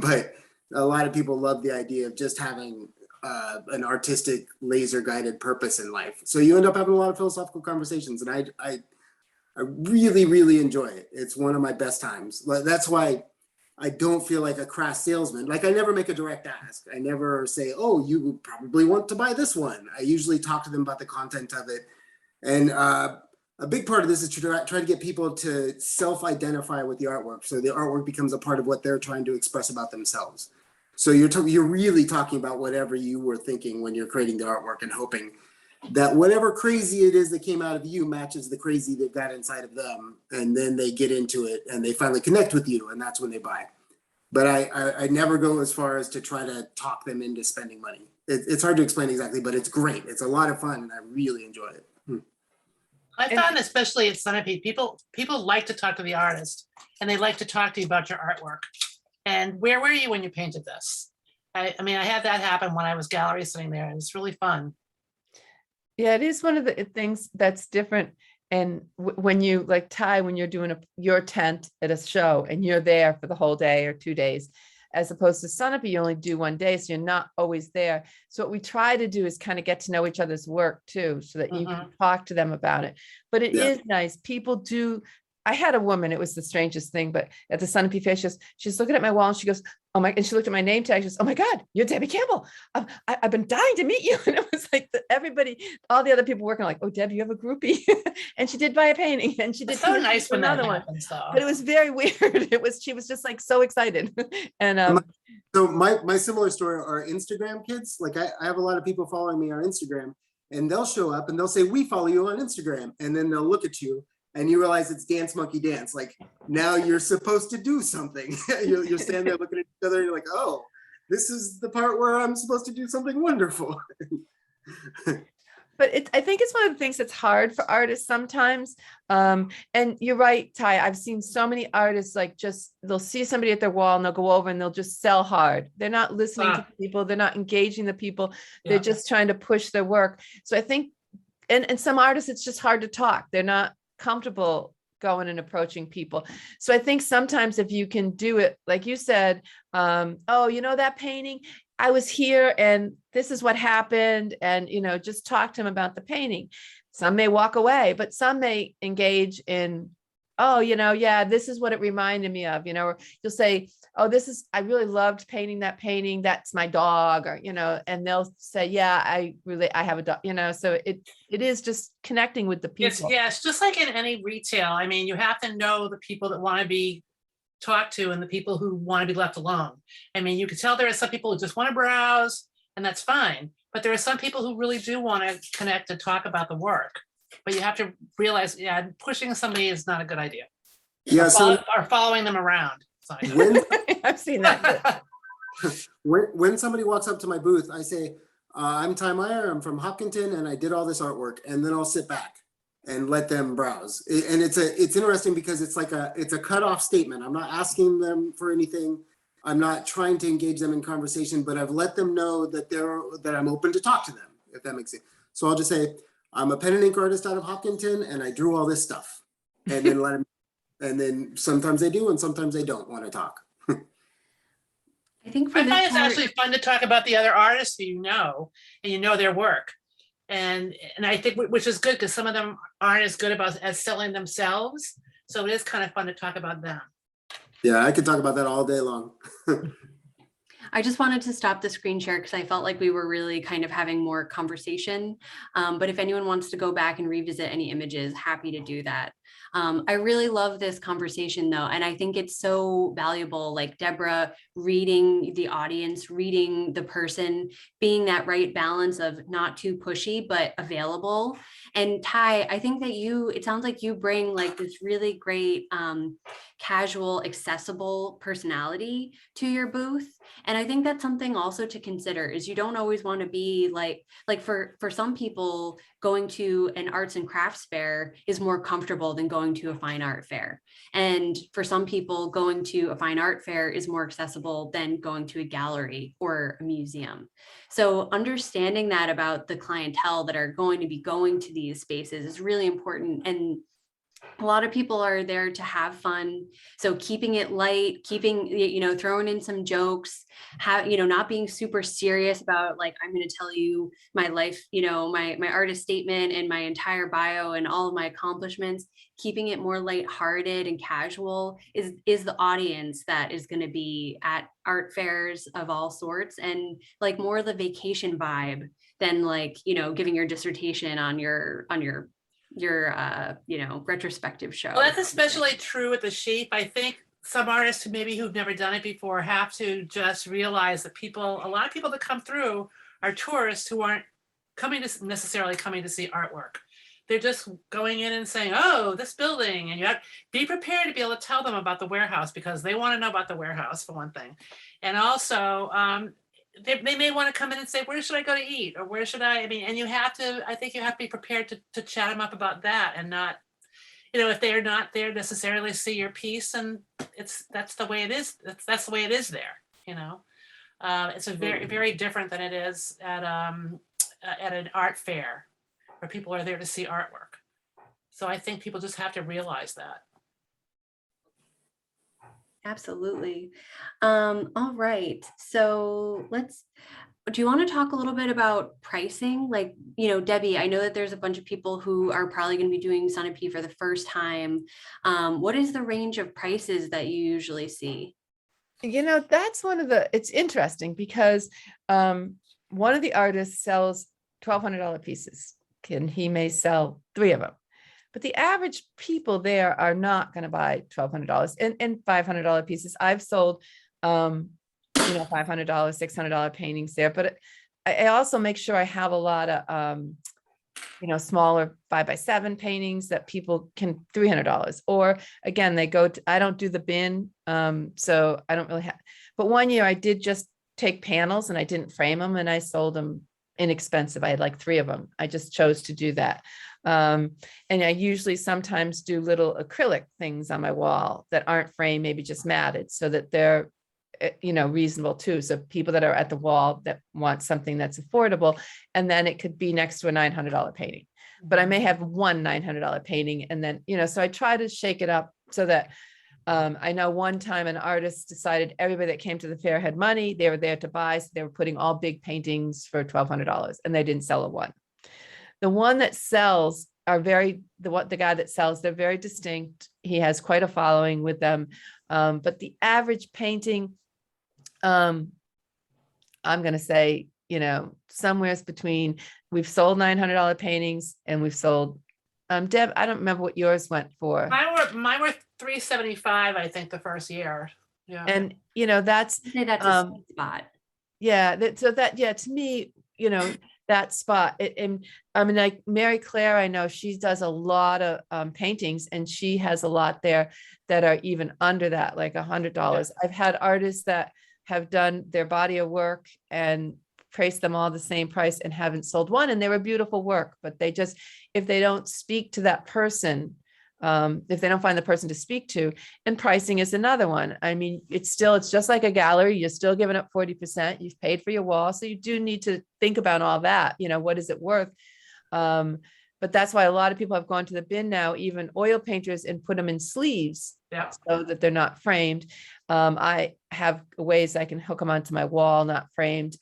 but a lot of people love the idea of just having an artistic laser guided purpose in life. So you end up having a lot of philosophical conversations, and I really, really enjoy it. It's one of my best times. That's why I don't feel like a crass salesman. Like I never make a direct ask. I never say, oh, you would probably want to buy this one. I usually talk to them about the content of it. And a big part of this is to try to get people to self-identify with the artwork. So the artwork becomes a part of what they're trying to express about themselves. So you're really talking about whatever you were thinking when you're creating the artwork, and hoping that whatever crazy it is that came out of you matches the crazy they've got inside of them. And then they get into it and they finally connect with you, and that's when they buy. But I never go as far as to try to talk them into spending money. It's hard to explain exactly, but it's great. It's a lot of fun and I really enjoy it. I found especially at Sunapee, people like to talk to the artist and they like to talk to you about your artwork. And where were you when you painted this? I mean, I had that happen when I was gallery sitting there, and it's really fun. Yeah, it is one of the things that's different. And when you like Ty, when you're doing your tent at a show and you're there for the whole day or 2 days, as opposed to Sunapee, you only do 1 day, so you're not always there. So what we try to do is kind of get to know each other's work too, so that you can talk to them about it. But it is nice. People do. I had a woman, it was the strangest thing, but at the Sunapee Fair, she's looking at my wall and she goes, oh my, and she looked at my name tag. She goes, oh my God, you're Debbie Campbell. I've been dying to meet you. And it was like everybody, all the other people working like, oh, Deb, you have a groupie. And she did buy a painting and she did It's so nice when that another one. happens, though. But it was very weird. She was just like so excited. And So my similar story are Instagram kids. Like I have a lot of people following me on Instagram, and they'll show up and they'll say, we follow you on Instagram. And then they'll look at you and you realize it's Dance Monkey Dance. Like now you're supposed to do something. You're standing there looking at each other and you're like, oh, this is the part where I'm supposed to do something wonderful. But I think it's one of the things that's hard for artists sometimes. And you're right, Ty, I've seen so many artists like they'll see somebody at their wall and they'll go over and they'll just sell hard. They're not listening to people. They're not engaging the people. They're just trying to push their work. So I think, and some artists, it's just hard to talk. They're not comfortable going and approaching people. So I think sometimes if you can do it, like you said, oh, you know, that painting, I was here and this is what happened. And, you know, just talk to them about the painting. Some may walk away, but some may engage in, oh, you know, yeah, this is what it reminded me of, you know, or you'll say, oh, I really loved painting that painting. That's my dog, or, you know, and they'll say, yeah, I have a dog, you know, so it is just connecting with the people. It's just like in any retail. I mean, you have to know the people that want to be talked to and the people who want to be left alone. I mean, you can tell there are some people who just want to browse, and that's fine. But there are some people who really do want to connect and talk about the work. But you have to realize, pushing somebody is not a good idea. Yeah. Or following them around. When I've seen that. when somebody walks up to my booth, I say, I'm Ty Meyer, I'm from Hopkinton, and I did all this artwork, and then I'll sit back and let them browse. And it's interesting because it's a cutoff statement. I'm not asking them for anything. I'm not trying to engage them in conversation, but I've let them know that I'm open to talk to them, if that makes sense. So I'll just say, I'm a pen and ink artist out of Hopkinton, and I drew all this stuff, and then let them. And then sometimes they do, and sometimes they don't want to talk. I think I find it's actually fun to talk about the other artists who you know, and you know their work. And I think, which is good, because some of them aren't as good as selling themselves. So it is kind of fun to talk about them. Yeah, I could talk about that all day long. I just wanted to stop the screen share because I felt like we were really kind of having more conversation. But if anyone wants to go back and revisit any images, happy to do that. I really love this conversation though. And I think it's so valuable, like Deborah reading the audience, reading the person, being that right balance of not too pushy, but available. And Ty, I think that it sounds like you bring like this really great casual, accessible personality to your booth. And I think that's something also to consider is you don't always want to be like for some people, going to an arts and crafts fair is more comfortable than going to a fine art fair. And for some people, going to a fine art fair is more accessible than going to a gallery or a museum. So understanding that about the clientele that are going to be going to these spaces is really important. And a lot of people are there to have fun. So keeping it light, throwing in some jokes, not being super serious about like, I'm going to tell you my life, my artist statement and my entire bio and all of my accomplishments, keeping it more lighthearted and casual is the audience that is going to be at art fairs of all sorts, and like more of the vacation vibe than like, giving your dissertation on your retrospective show. Well, that's especially true with the sheep. I think some artists who've never done it before have to just realize that a lot of people that come through are tourists who aren't necessarily coming to see artwork. They're just going in and saying, oh, this building, and you have to be prepared to be able to tell them about the warehouse, because they want to know about the warehouse for one thing. And also they may want to come in and say, where should I go to eat? Or where should I mean, and you have to, I think you have to be prepared to chat them up about that and not, if they are not there necessarily see your piece, and that's the way it is. That's the way it is there, It's a very, very different than it is at an art fair where people are there to see artwork. So I think people just have to realize that. Absolutely. All right. So do you want to talk a little bit about pricing? Like, Debbie, I know that there's a bunch of people who are probably going to be doing Sunapee for the first time. What is the range of prices that you usually see? That's it's interesting because one of the artists sells $1,200 pieces, and he may sell 3 of them. But the average people there are not going to buy $1,200 and $500 pieces. I've sold, $500, $600 paintings there, but I also make sure I have a lot of, smaller 5x7 paintings that people can $300. Or again, I don't do the bin. So I don't really have, but one year I did just take panels and I didn't frame them and I sold them inexpensive. I had like 3 of them. I just chose to do that. And I usually sometimes do little acrylic things on my wall that aren't framed, maybe just matted, so that they're, reasonable too. So people that are at the wall that want something that's affordable, and then it could be next to a $900 painting, but I may have one $900 painting. And then, so I try to shake it up so that I know one time an artist decided everybody that came to the fair had money. They were there to buy. So they were putting all big paintings for $1,200 and they didn't sell a one. The one that sells are the guy that sells, they're very distinct. He has quite a following with them. But the average painting, I'm going to say, somewhere between, we've sold $900 paintings and we've sold, Deb, I don't remember what yours went for. Mine were $375, I think, the first year. Yeah. And, that's, I'd say that's a sweet spot. yeah, to me, that spot. And I mean, like Mary Claire, I know she does a lot of paintings, and she has a lot there that are even under that, like $100. Yeah. I've had artists that have done their body of work and priced them all the same price and haven't sold one, and they were beautiful work, but they just, if they don't speak to that person, if they don't find the person to speak to, and pricing is another one. I mean, it's just like a gallery. You're still giving up 40%. You've paid for your wall. So you do need to think about all that, what is it worth? But that's why a lot of people have gone to the bin now, even oil painters, and put them in sleeves, Yeah. so that they're not framed. I have ways I can hook them onto my wall, not framed.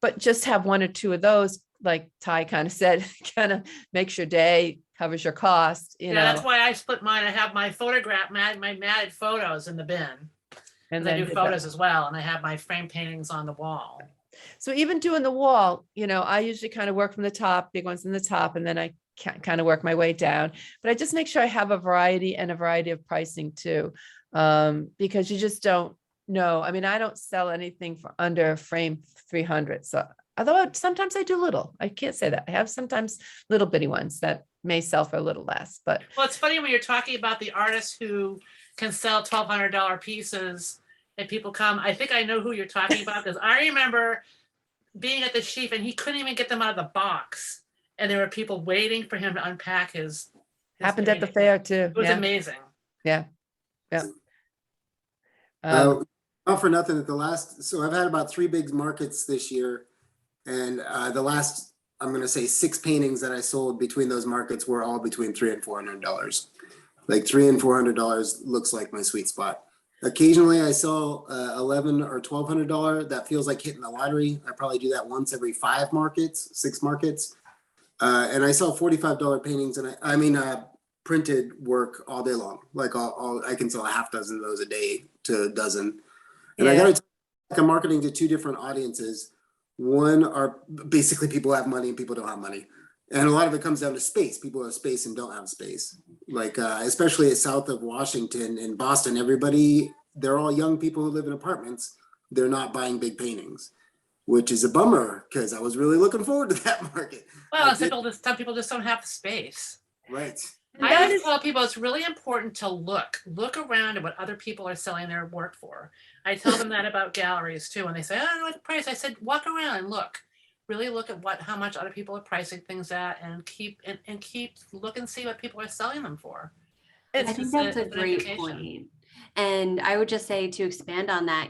But just have 1 or 2 of those, like Ty kind of said, kind of makes your day, covers your cost, Yeah, that's why I split mine. I have my my matted photos in the bin. And I do photos as well. And I have my frame paintings on the wall. So even doing the wall, I usually kind of work from the top, big ones in the top, and then I kind of work my way down. But I just make sure I have a variety of pricing too, because you just don't know. I mean, I don't sell anything for under frame 300. So although sometimes I do little, I can't say that. I have sometimes little bitty ones that may sell for a little less, but. Well, it's funny when you're talking about the artists who can sell $1,200 pieces and people come. I think I know who you're talking about, because I remember being at the sheaf and he couldn't even get them out of the box. And there were people waiting for him to unpack his Happened at the painting. fair too. It was Yeah. amazing. Yeah. Not for nothing so I've had about 3 big markets this year, and the last, I'm going to say 6 paintings that I sold between those markets were all between $300 and $400. Like $300 and $400 looks like my sweet spot. Occasionally I sell $1,100 or $1,200. That feels like hitting the lottery. I probably do that once every 5 markets, 6 markets. And I sell $45 paintings, and I mean printed work all day long. Like I can sell a half dozen of those a day to a dozen. And I got to tell you, like, I'm marketing to 2 different audiences. One are basically people who have money and people don't have money. And a lot of it comes down to space. People have space and don't have space. Like, especially south of Washington and Boston, they're all young people who live in apartments. They're not buying big paintings, which is a bummer, because I was really looking forward to that market. Well, some people just don't have the space. Right. And I that always is, tell people it's really important to look around at what other people are selling their work for. I tell them that about galleries too, and they say, "I don't know what the price." I said, walk around and look. Really look at how much other people are pricing things at, and keep look and see what people are selling them for. and I It's think just that's a it's an great education. point. And I would just say to expand on that,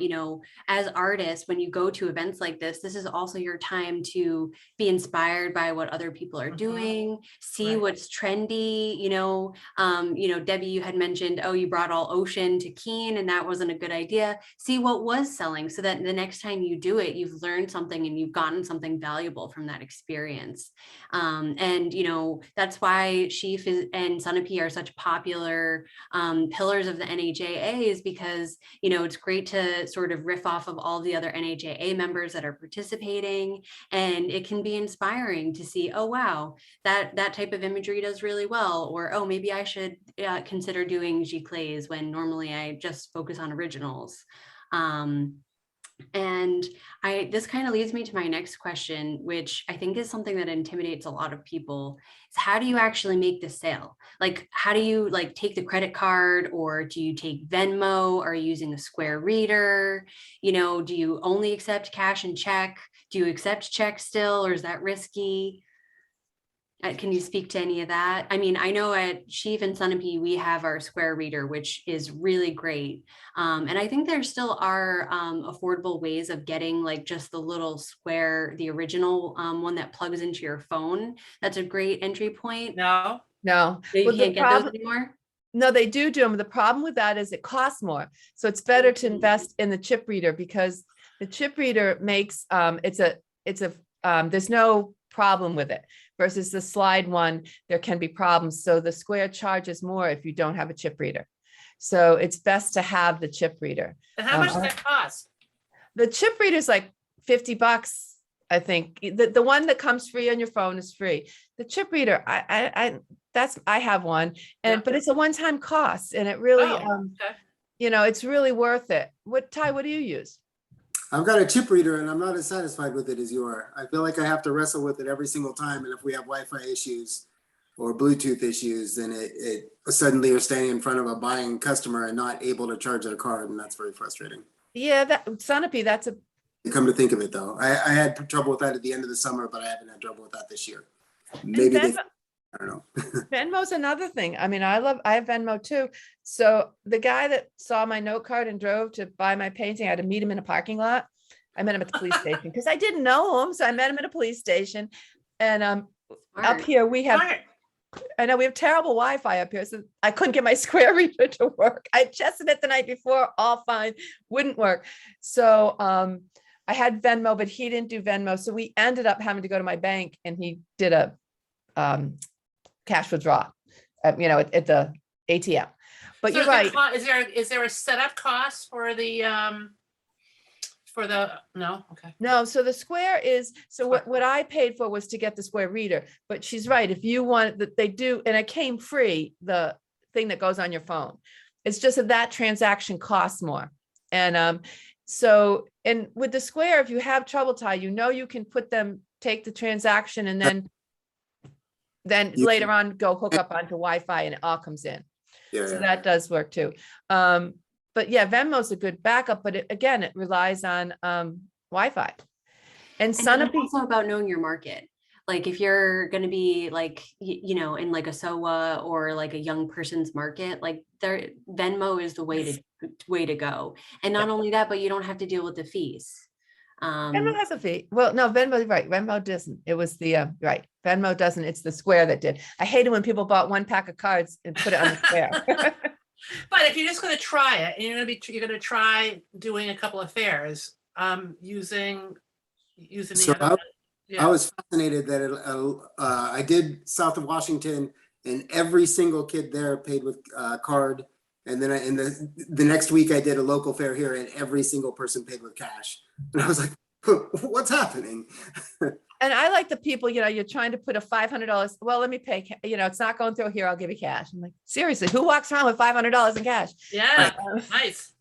as artists, when you go to events like this is also your time to be inspired by what other people are Mhm. doing, see Right. what's trendy, Debbie, you had mentioned, oh, you brought all ocean to Keene and that wasn't a good idea. See what was selling so that the next time you do it, you've learned something and you've gotten something valuable from that experience. That's why Sheaf and Sunapee are such popular pillars of the NAJA, is because, it's great to sort of riff off of all the other NAJA members that are participating. And it can be inspiring to see, oh, wow, that type of imagery does really well. Or, oh, maybe I should consider doing giclées when normally I just focus on originals. And this kind of leads me to my next question, which I think is something that intimidates a lot of people. Is how do you actually make the sale? Like, how do you take the credit card, or do you take Venmo? Are you using a Square Reader? Do you only accept cash and check? Do you accept check still, or is that risky? Can you speak to any of that? I mean, I know at Sheaf and Sunapee, we have our Square Reader, which is really great. And I think there still are affordable ways of getting just the little Square, the original one that plugs into your phone. That's a great entry point. No, no. You Well, the can't get those problem, anymore? no, they do them. The problem with that is it costs more. So it's better to invest in the chip reader, because the chip reader makes, there's no problem with it, versus the slide one, there can be problems. So the Square charges more if you don't have a chip reader. So it's best to have the chip reader. and how much does that cost? The chip reader is like $50, I think. The one that comes free on your phone is free. The chip reader, I have one, Yeah. but it's a one-time cost, and it really, Oh, okay. it's really worth it. What do you use? I've got a chip reader and I'm not as satisfied with it as you are. I feel like I have to wrestle with it every single time. And if we have Wi-Fi issues or Bluetooth issues, then it suddenly you're standing in front of a buying customer and not able to charge their card. And that's very frustrating. Yeah, that Sunapee, that's a, Come to think of it though, I had trouble with that at the end of the summer, but I haven't had trouble with that this year. Maybe Venmo, I don't know. Venmo's another thing. I mean, I have Venmo too. So the guy that saw my note card and drove to buy my painting, I had to meet him in a parking lot. I met him at the police station because I didn't know him. So I met him at a police station. And up Smart. here we have, Smart. I know we have terrible Wi-Fi up here. So I couldn't get my Square Reader to work. I tested it the night before, all fine, wouldn't work. So I had Venmo, but he didn't do Venmo. So we ended up having to go to my bank, and he did a cash withdrawal, at the ATM. But So you're right. Is there a setup cost for the no? Okay. No, so the Square is, so what I paid for was to get the Square Reader, but she's right. If you want that, they do, and it came free, the thing that goes on your phone. It's just that transaction costs more. And and with the Square, if you have trouble, Ty, you can take the transaction and then You later on go hook up onto Wi-Fi and it all comes in. Yeah, So yeah. that does work too. But yeah, Venmo's a good backup, but it relies on Wi-Fi. And And it's Sunapee, also about knowing your market. Like if you're going to be in like a SOA or like a young person's market, Venmo is the way to go. And not only that, but you don't have to deal with the fees. Venmo has a fee. Well, no, Venmo, right. Venmo doesn't. It was the, right. Venmo doesn't. It's the Square that did. I hated when people bought one pack of cards and put it on the Square. But if you're just going to try it, and you're going to try doing a couple of fairs, using So the other. I was fascinated that I did south of Washington, and every single kid there paid with card. And then in the next week, I did a local fair here, and every single person paid with cash. And I was like, "What's happening?" And I like the people, you're trying to put a $500. Well, let me pay. It's not going through here. I'll give you cash. I'm like, seriously, who walks around with $500 in cash? Yeah, nice.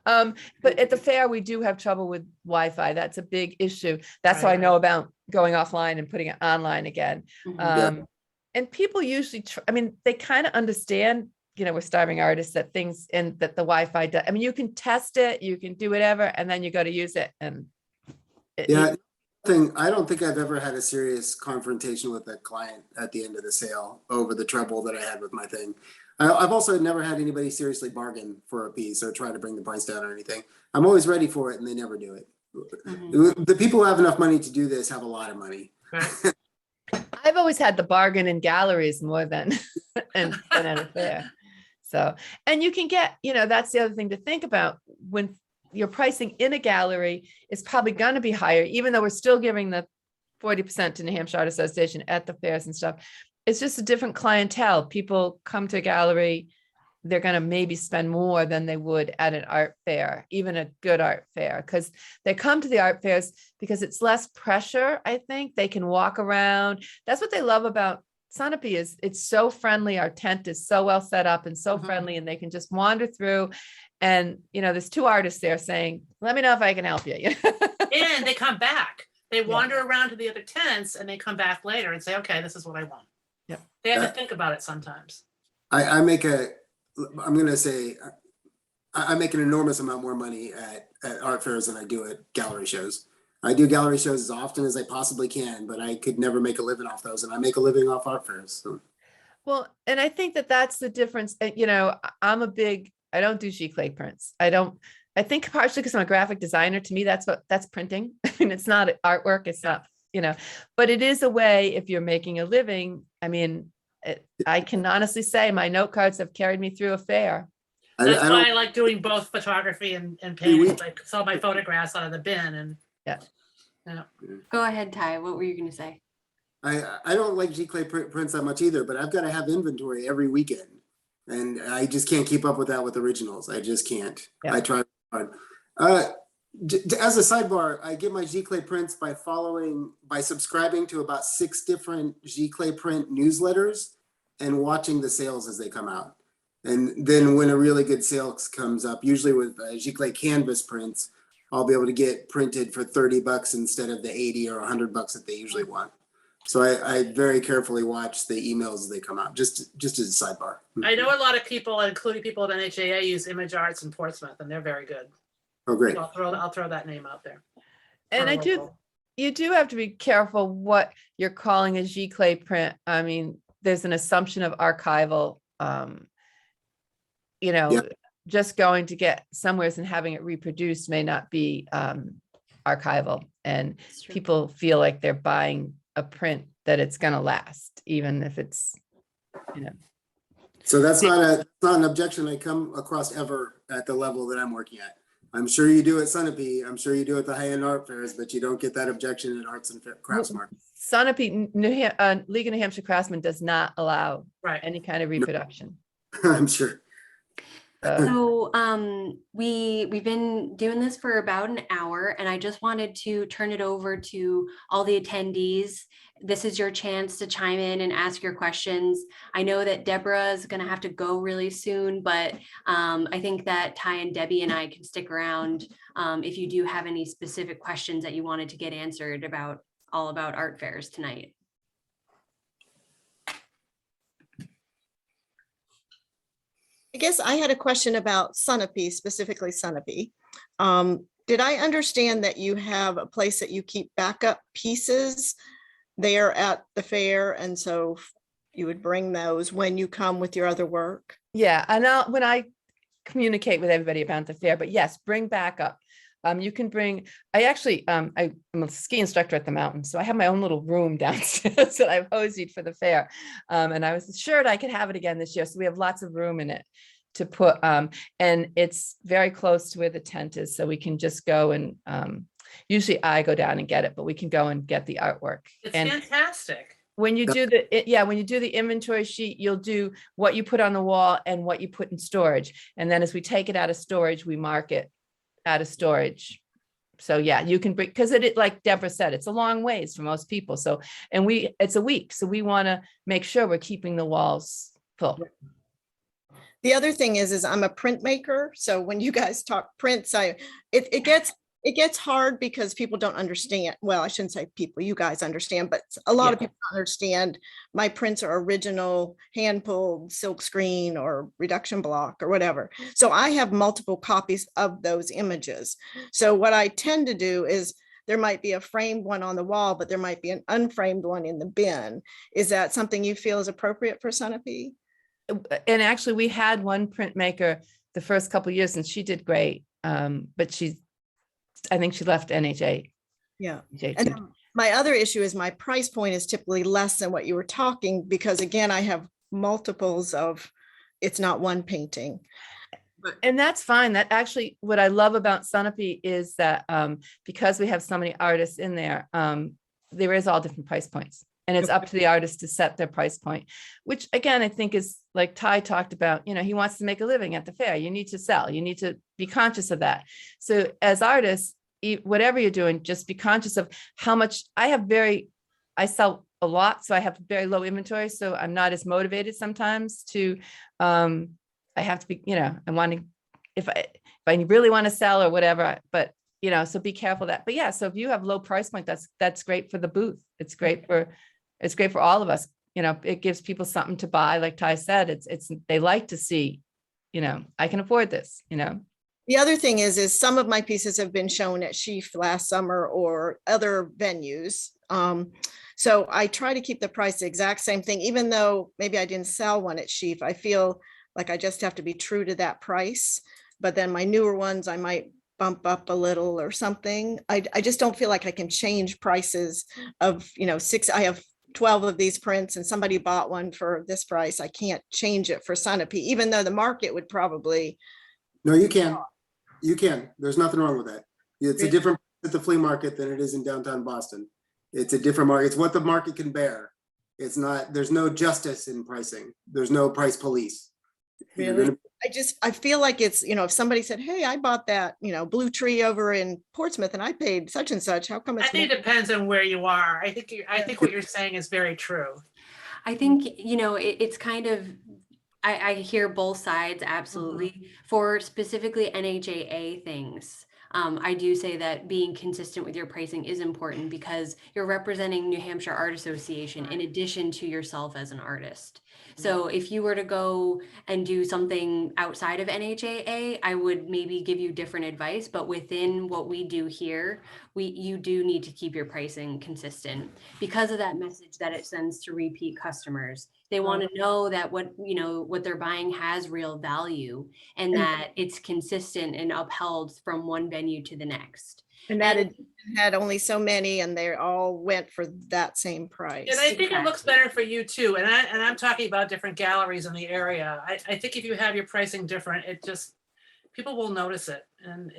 But at the fair, we do have trouble with Wi-Fi. That's a big issue. That's how I Right. know about going offline and putting it online again. Mhm. and people usually, I mean, they kind of understand, we're starving artists, that things, and that the Wi-Fi does, I mean, you can test it, you can do whatever, and then you go to use it, and Yeah, I don't think I've ever had a serious confrontation with a client at the end of the sale over the trouble that I had with my thing. I've also never had anybody seriously bargain for a piece or try to bring the price down or anything. I'm always ready for it and they never do it. The people who have enough money to do this have a lot of money. Right. I've always had the bargain in galleries more than than at a fair. So, and you can get, that's the other thing to think about, when your pricing in a gallery is probably going to be higher, even though we're still giving the 40% to New Hampshire Art Association at the fairs and stuff. It's just a different clientele. People come to a gallery, they're going to maybe spend more than they would at an art fair, even a good art fair, because they come to the art fairs because it's less pressure. I think they can walk around. That's what they love about Sunapee, is it's so friendly. Our tent is so well set up and so friendly, and they can just wander through. And, there's two artists there saying, let me know if I can help you. And they come back. They wander around to the other tents and they come back later and say, okay, this is what I want. Yep. They have to think about it sometimes. I'm going to say, I make an enormous amount more money at art fairs than I do at gallery shows. I do gallery shows as often as I possibly can, but I could never make a living off those, and I make a living off art fairs. So. Well, and I think that's the difference. I don't do giclée prints. I think partially because I'm a graphic designer, to me, that's printing. I mean, it's not artwork. It's not, but it is a way, if you're making a living. I mean, I can honestly say my note cards have carried me through a fair. That's why I like doing both photography and painting. Like, saw my photographs out of the bin, and Go ahead, Ty. What were you going to say? I don't like giclée prints that much either, but I've got to have inventory every weekend, and I just can't keep up with that with originals. I just can't. Yeah. I try hard. As a sidebar, I get my giclée prints by subscribing to about 6 different giclée print newsletters and watching the sales as they come out. And then when a really good sale comes up, usually with giclée canvas prints, I'll be able to get printed for $30 instead of the 80 or $100 that they usually want. So I very carefully watch the emails as they come out, just as a sidebar. I know a lot of people, including people at NHAA, use Image Arts in Portsmouth, and they're very good. Oh, great. So I'll throw that name out there. And you do have to be careful what you're calling a giclée print. I mean, there's an assumption of archival, just going to get somewhere and having it reproduced may not be archival. And people feel like they're buying a print that it's going to last, even if it's, So that's not an objection I come across ever at the level that I'm working at. I'm sure you do at Sunapee. I'm sure you do at the high-end art fairs, but you don't get that objection at Arts and Crafts Market. Sunapee, League of New Hampshire Craftsmen does not allow any kind of reproduction. I'm sure. So we've been doing this for about an hour, and I just wanted to turn it over to all the attendees. This is your chance to chime in and ask your questions. I know that Deborah is going to have to go really soon, but I think that Ty and Debbie and I can stick around if you do have any specific questions that you wanted to get answered about art fairs tonight. I guess I had a question about Sunapee, specifically Sunapee. Did I understand that you have a place that you keep backup pieces there at the fair, and so you would bring those when you come with your other work? Yeah, and when I communicate with everybody about the fair, but yes, bring backup. You can bring, I'm a ski instructor at the mountain, so I have my own little room downstairs that I've hosed for the fair. And I was assured I could have it again this year. So we have lots of room in it to put, and it's very close to where the tent is. So we can just go and, usually I go down and get it, but we can go and get the artwork. It's and fantastic. when you do when you do the inventory sheet, you'll do what you put on the wall and what you put in storage. And then as we take it out of storage, we mark it out of storage. So yeah, you can bring, because it, like Deborah said, it's a long ways for most people. So, and it's a week. So we want to make sure we're keeping the walls full. The other thing is I'm a printmaker. So when you guys talk prints, it gets it gets hard because people don't understand. Well, I shouldn't say people, you guys understand, but a lot of Yeah. people don't understand my prints are original, hand pulled, silk screen or reduction block or whatever. So I have multiple copies of those images. So what I tend to do is there might be a framed one on the wall, but there might be an unframed one in the bin. Is that something you feel is appropriate for Sunapee? And actually, we had one printmaker the first couple of years and she did great. But I think she left NHA. Yeah. too. And then my other issue is my price point is typically less than what you were talking, because again, I have multiples of, it's not one painting. And that's fine. That actually, what I love about Sunapee is that because we have so many artists in there, there is all different price points. And it's up to the artist to set their price point, which again, I think is like Ty talked about, he wants to make a living at the fair. You need to sell, you need to be conscious of that. So as artists, whatever you're doing, just be conscious of how much I sell a lot, so I have very low inventory. So I'm not as motivated sometimes to, I have to be, I want to, if I really want to sell or whatever, but so be careful of that. But yeah, so if you have low price point, that's great for the booth. It's great for all of us. It gives people something to buy. Like Ty said, they like to see, I can afford this, The other thing is some of my pieces have been shown at Sheaf last summer or other venues. So I try to keep the price the exact same thing, even though maybe I didn't sell one at Sheaf. I feel like I just have to be true to that price. But then my newer ones, I might bump up a little or something. I just don't feel like I can change prices of, I have 12 of these prints and somebody bought one for this price. I can't change it for Sunapee, even though the market would probably. No, you can. You can. There's nothing wrong with that. It's a Really? different at the flea market than it is in downtown Boston. It's a different market. It's what the market can bear. It's not, there's no justice in pricing. There's no price police. You're Really? gonna- I feel like it's, if somebody said, hey, I bought that, blue tree over in Portsmouth and I paid such and such, how come I it's? think it depends on where you are. I think what you're saying is very true. I think, it's kind of, I hear both sides, absolutely. For specifically NHAA things, I do say that being consistent with your pricing is important because you're representing New Hampshire Art Association in addition to yourself as an artist. So if you were to go and do something outside of NHAA, I would maybe give you different advice, but within what we do here, you do need to keep your pricing consistent because of that message that it sends to repeat customers. They want to know that what they're buying has real value and that it's consistent and upheld from one venue to the next. And that edition had only so many and they all went for that same price. And I think it looks better for you too. And I'm talking about different galleries in the area. I think if you have your pricing different, people will notice it. And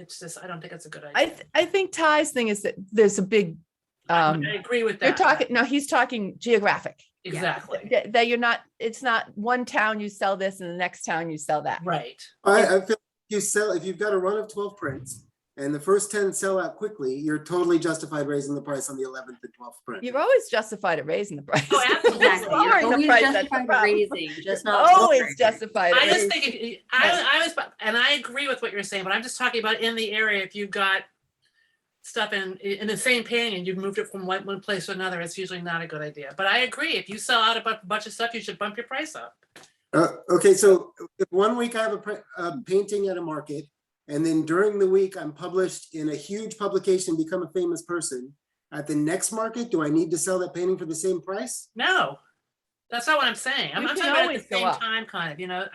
I don't think it's a good idea. I think Ty's thing is that there's a big, I agree with that. he's talking geographic. Exactly. That it's not one town you sell this and the next town you sell that. Right. I feel if you've got a run of 12 prints and the first 10 sell out quickly, you're totally justified raising the price on the 11th and 12th print. You're always justified at raising the price. Oh, absolutely. Exactly. You're Lowering the always price, that's the justified problem. raising, just not. Always lowering. justified. I at just raising. think I agree with what you're saying, but I'm just talking about in the area, if you've got stuff in the same painting and you've moved it from one place to another, it's usually not a good idea. But I agree, if you sell out a bunch of stuff, you should bump your price up. Okay, so if 1 week I have a painting at a market, and then during the week I'm published in a huge publication, become a famous person. At the next market, do I need to sell that painting for the same price? No, that's not what I'm saying. I'm You not can talking about always at the go same up. time, kind of,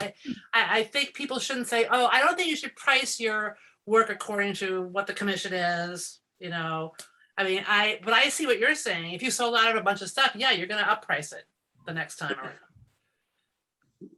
I think people shouldn't say, oh, I don't think you should price your work according to what the commission is, I mean, but I see what you're saying. If you sold out of a bunch of stuff, yeah, you're gonna up price it the next time around.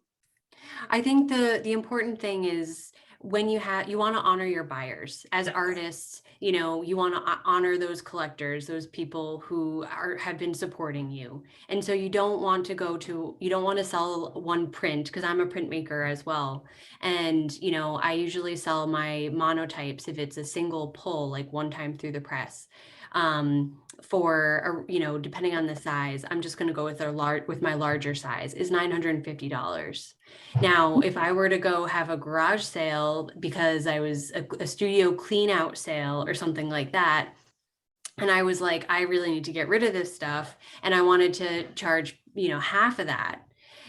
I think the important thing is when you want to honor your buyers as artists, you want to honor those collectors, those people who have been supporting you. And so you don't want to sell one print, because I'm a printmaker as well. And, I usually sell my monotypes if it's a single pull, like one time through the press. for, depending on the size, I'm just going to go with with my larger size is $950. Now, if I were to go have a garage sale because I was a studio clean out sale or something like that, and I was like, I really need to get rid of this stuff, and I wanted to charge, half of that.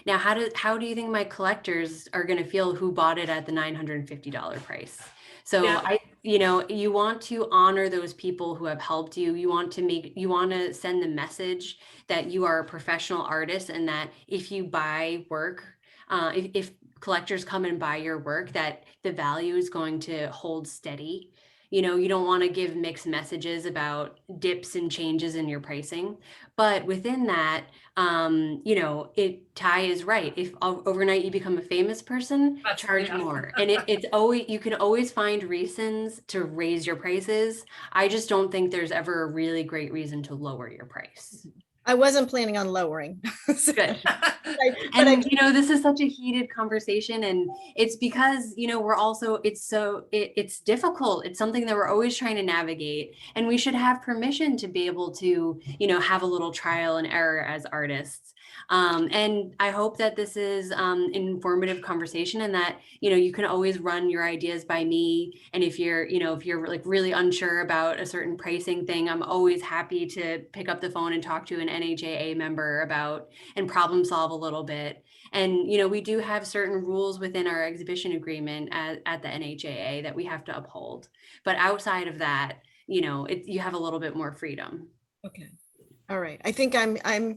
Now, how do you think my collectors are going to feel who bought it at the $950 price? So Yeah. you want to honor those people who have helped you. You want to send the message that you are a professional artist, and that if you buy work, if collectors come and buy your work, that the value is going to hold steady. You don't want to give mixed messages about dips and changes in your pricing. But within that, Ty is right. If overnight you become a famous person, charge Yeah. more. And it's always, you can always find reasons to raise your prices. I just don't think there's ever a really great reason to lower your price. I wasn't planning on lowering. Good. But And this is such a heated conversation, and it's because we're also it's difficult. It's something that we're always trying to navigate, and we should have permission to be able to have a little trial and error as artists. And I hope that this is an informative conversation, and that you can always run your ideas by me. And if you're like really unsure about a certain pricing thing, I'm always happy to pick up the phone and talk to an NHAA member about and problem solve a little bit. And we do have certain rules within our exhibition agreement at the NHAA that we have to uphold. But outside of that, you have a little bit more freedom. okay. All right. I think I'm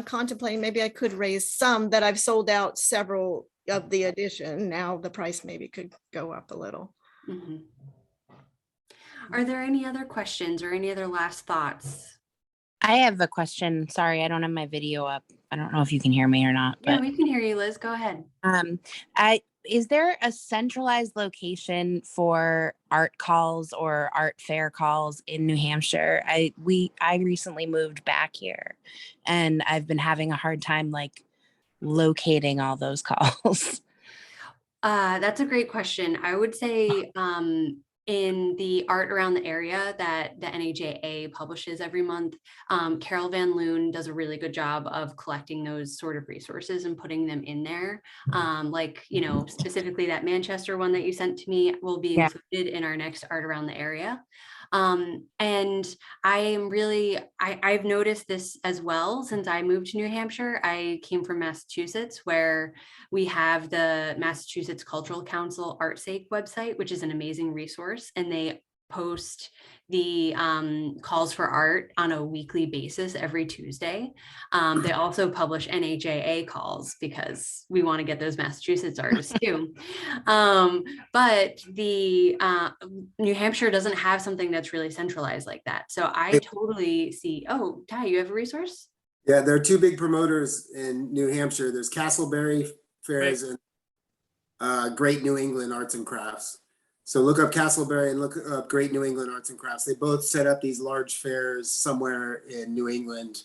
contemplating, maybe I could raise some that I've sold out several of the edition. Now the price maybe could go up a little. Mhm. Are there any other questions or any other last thoughts? I have a question. Sorry, I don't have my video up. I don't know if you can hear me or not. Yeah, But we can hear you, Liz. Go ahead. is there a centralized location for art calls or art fair calls in New Hampshire? I recently moved back here, and I've been having a hard time like locating all those calls. That's a great question. I would say in the art around the area that the NHAA publishes every month, Carol Van Loon does a really good job of collecting those sort of resources and putting them in there. Specifically that Manchester one that you sent to me will be Yeah. included in our next art around the area. And I've noticed this as well since I moved to New Hampshire. I came from Massachusetts, where we have the Massachusetts Cultural Council ArtSake website, which is an amazing resource, and they post the calls for art on a weekly basis every Tuesday. They also publish NHAA calls because we want to get those Massachusetts artists too. But the New Hampshire doesn't have something that's really centralized like that. So I totally see. Oh, Ty, you have a resource? Yeah, there are two big promoters in New Hampshire. There's Castleberry Fairs and Great New England Arts and Crafts. So look up Castleberry and look up Great New England Arts and Crafts. They both set up these large fairs somewhere in New England,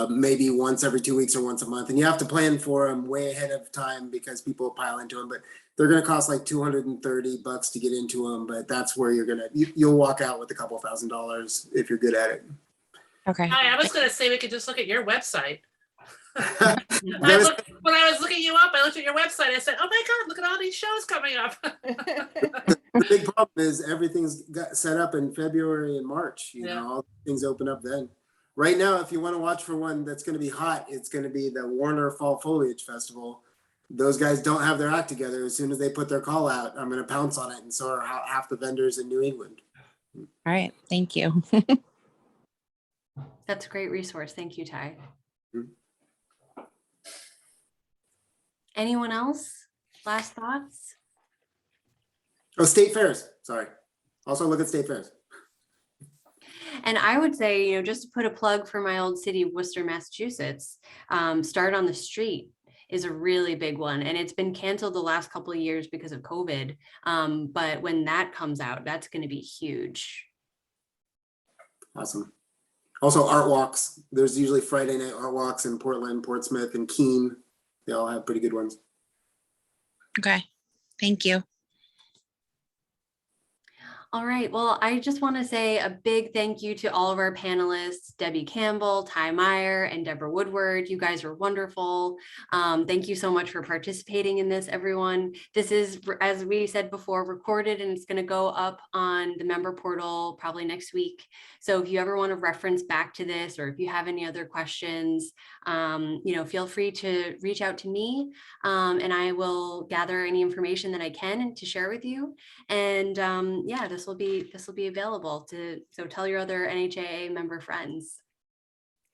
maybe once every 2 weeks or once a month. And you have to plan for them way ahead of time because people pile into them. But they're going to cost like $230 to get into them. But that's where you'll walk out with a couple $1,000s if you're good at it. Okay. Hi, I was going to say we could just look at your website. There's- When I was looking you up, I looked at your website. I said, "Oh my God, look at all these shows coming up." the big problem is everything's got set up in February and March. Yeah. All things open up then. Right now, if you want to watch for one that's going to be hot, it's going to be the Warner Fall Foliage Festival. Those guys don't have their act together. As soon as they put their call out, I'm going to pounce on it, and so are half the vendors in New England. All right. Thank you. That's a great resource. Thank you, Ty. Mhm. Anyone else? Last thoughts? Oh, state fairs. Sorry. Also look at state fairs. And I would say, just to put a plug for my old city, Worcester, Massachusetts, Start on the Street is a really big one. And it's been canceled the last couple of years because of COVID. But when that comes out, that's going to be huge. Awesome. Also art walks. There's usually Friday night art walks in Portland, Portsmouth, and Keene. They all have pretty good ones. Okay. Thank you. All right. Well, I just want to say a big thank you to all of our panelists, Debbie Campbell, Ty Meyer, and Deborah Woodward. You guys are wonderful. Thank you so much for participating in this, everyone. This is, as we said before, recorded, and it's going to go up on the member portal probably next week. So if you ever want to reference back to this, or if you have any other questions, feel free to reach out to me, and I will gather any information that I can to share with you. And yeah, this will be available so tell your other NHAA member friends.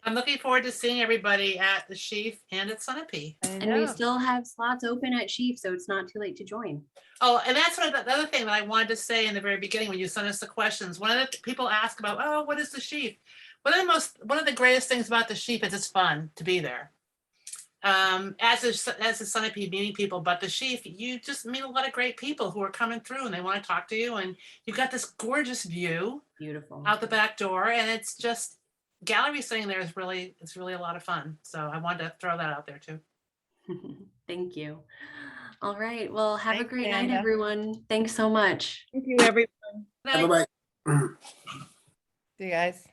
I'm looking forward to seeing everybody at the Sheaf and at Sunapee. And we still have slots open at Sheaf, so it's not too late to join. Oh, and that's the other thing that I wanted to say in the very beginning when you sent us the questions. One of the people ask about, oh, what is the Sheaf? One of the greatest things about the Sheaf is it's fun to be there. As a Sunapee meeting people, but the Sheaf, you just meet a lot of great people who are coming through and they want to talk to you, and you've got this gorgeous view Beautiful. out the back door, and it's just gallery sitting there is really a lot of fun. So I wanted to throw that out there too. Thank you. All right. Well, have Thanks, a great night, Amanda. everyone. Thanks so much. Thank you, everyone. Good night. Bye-bye. See you guys.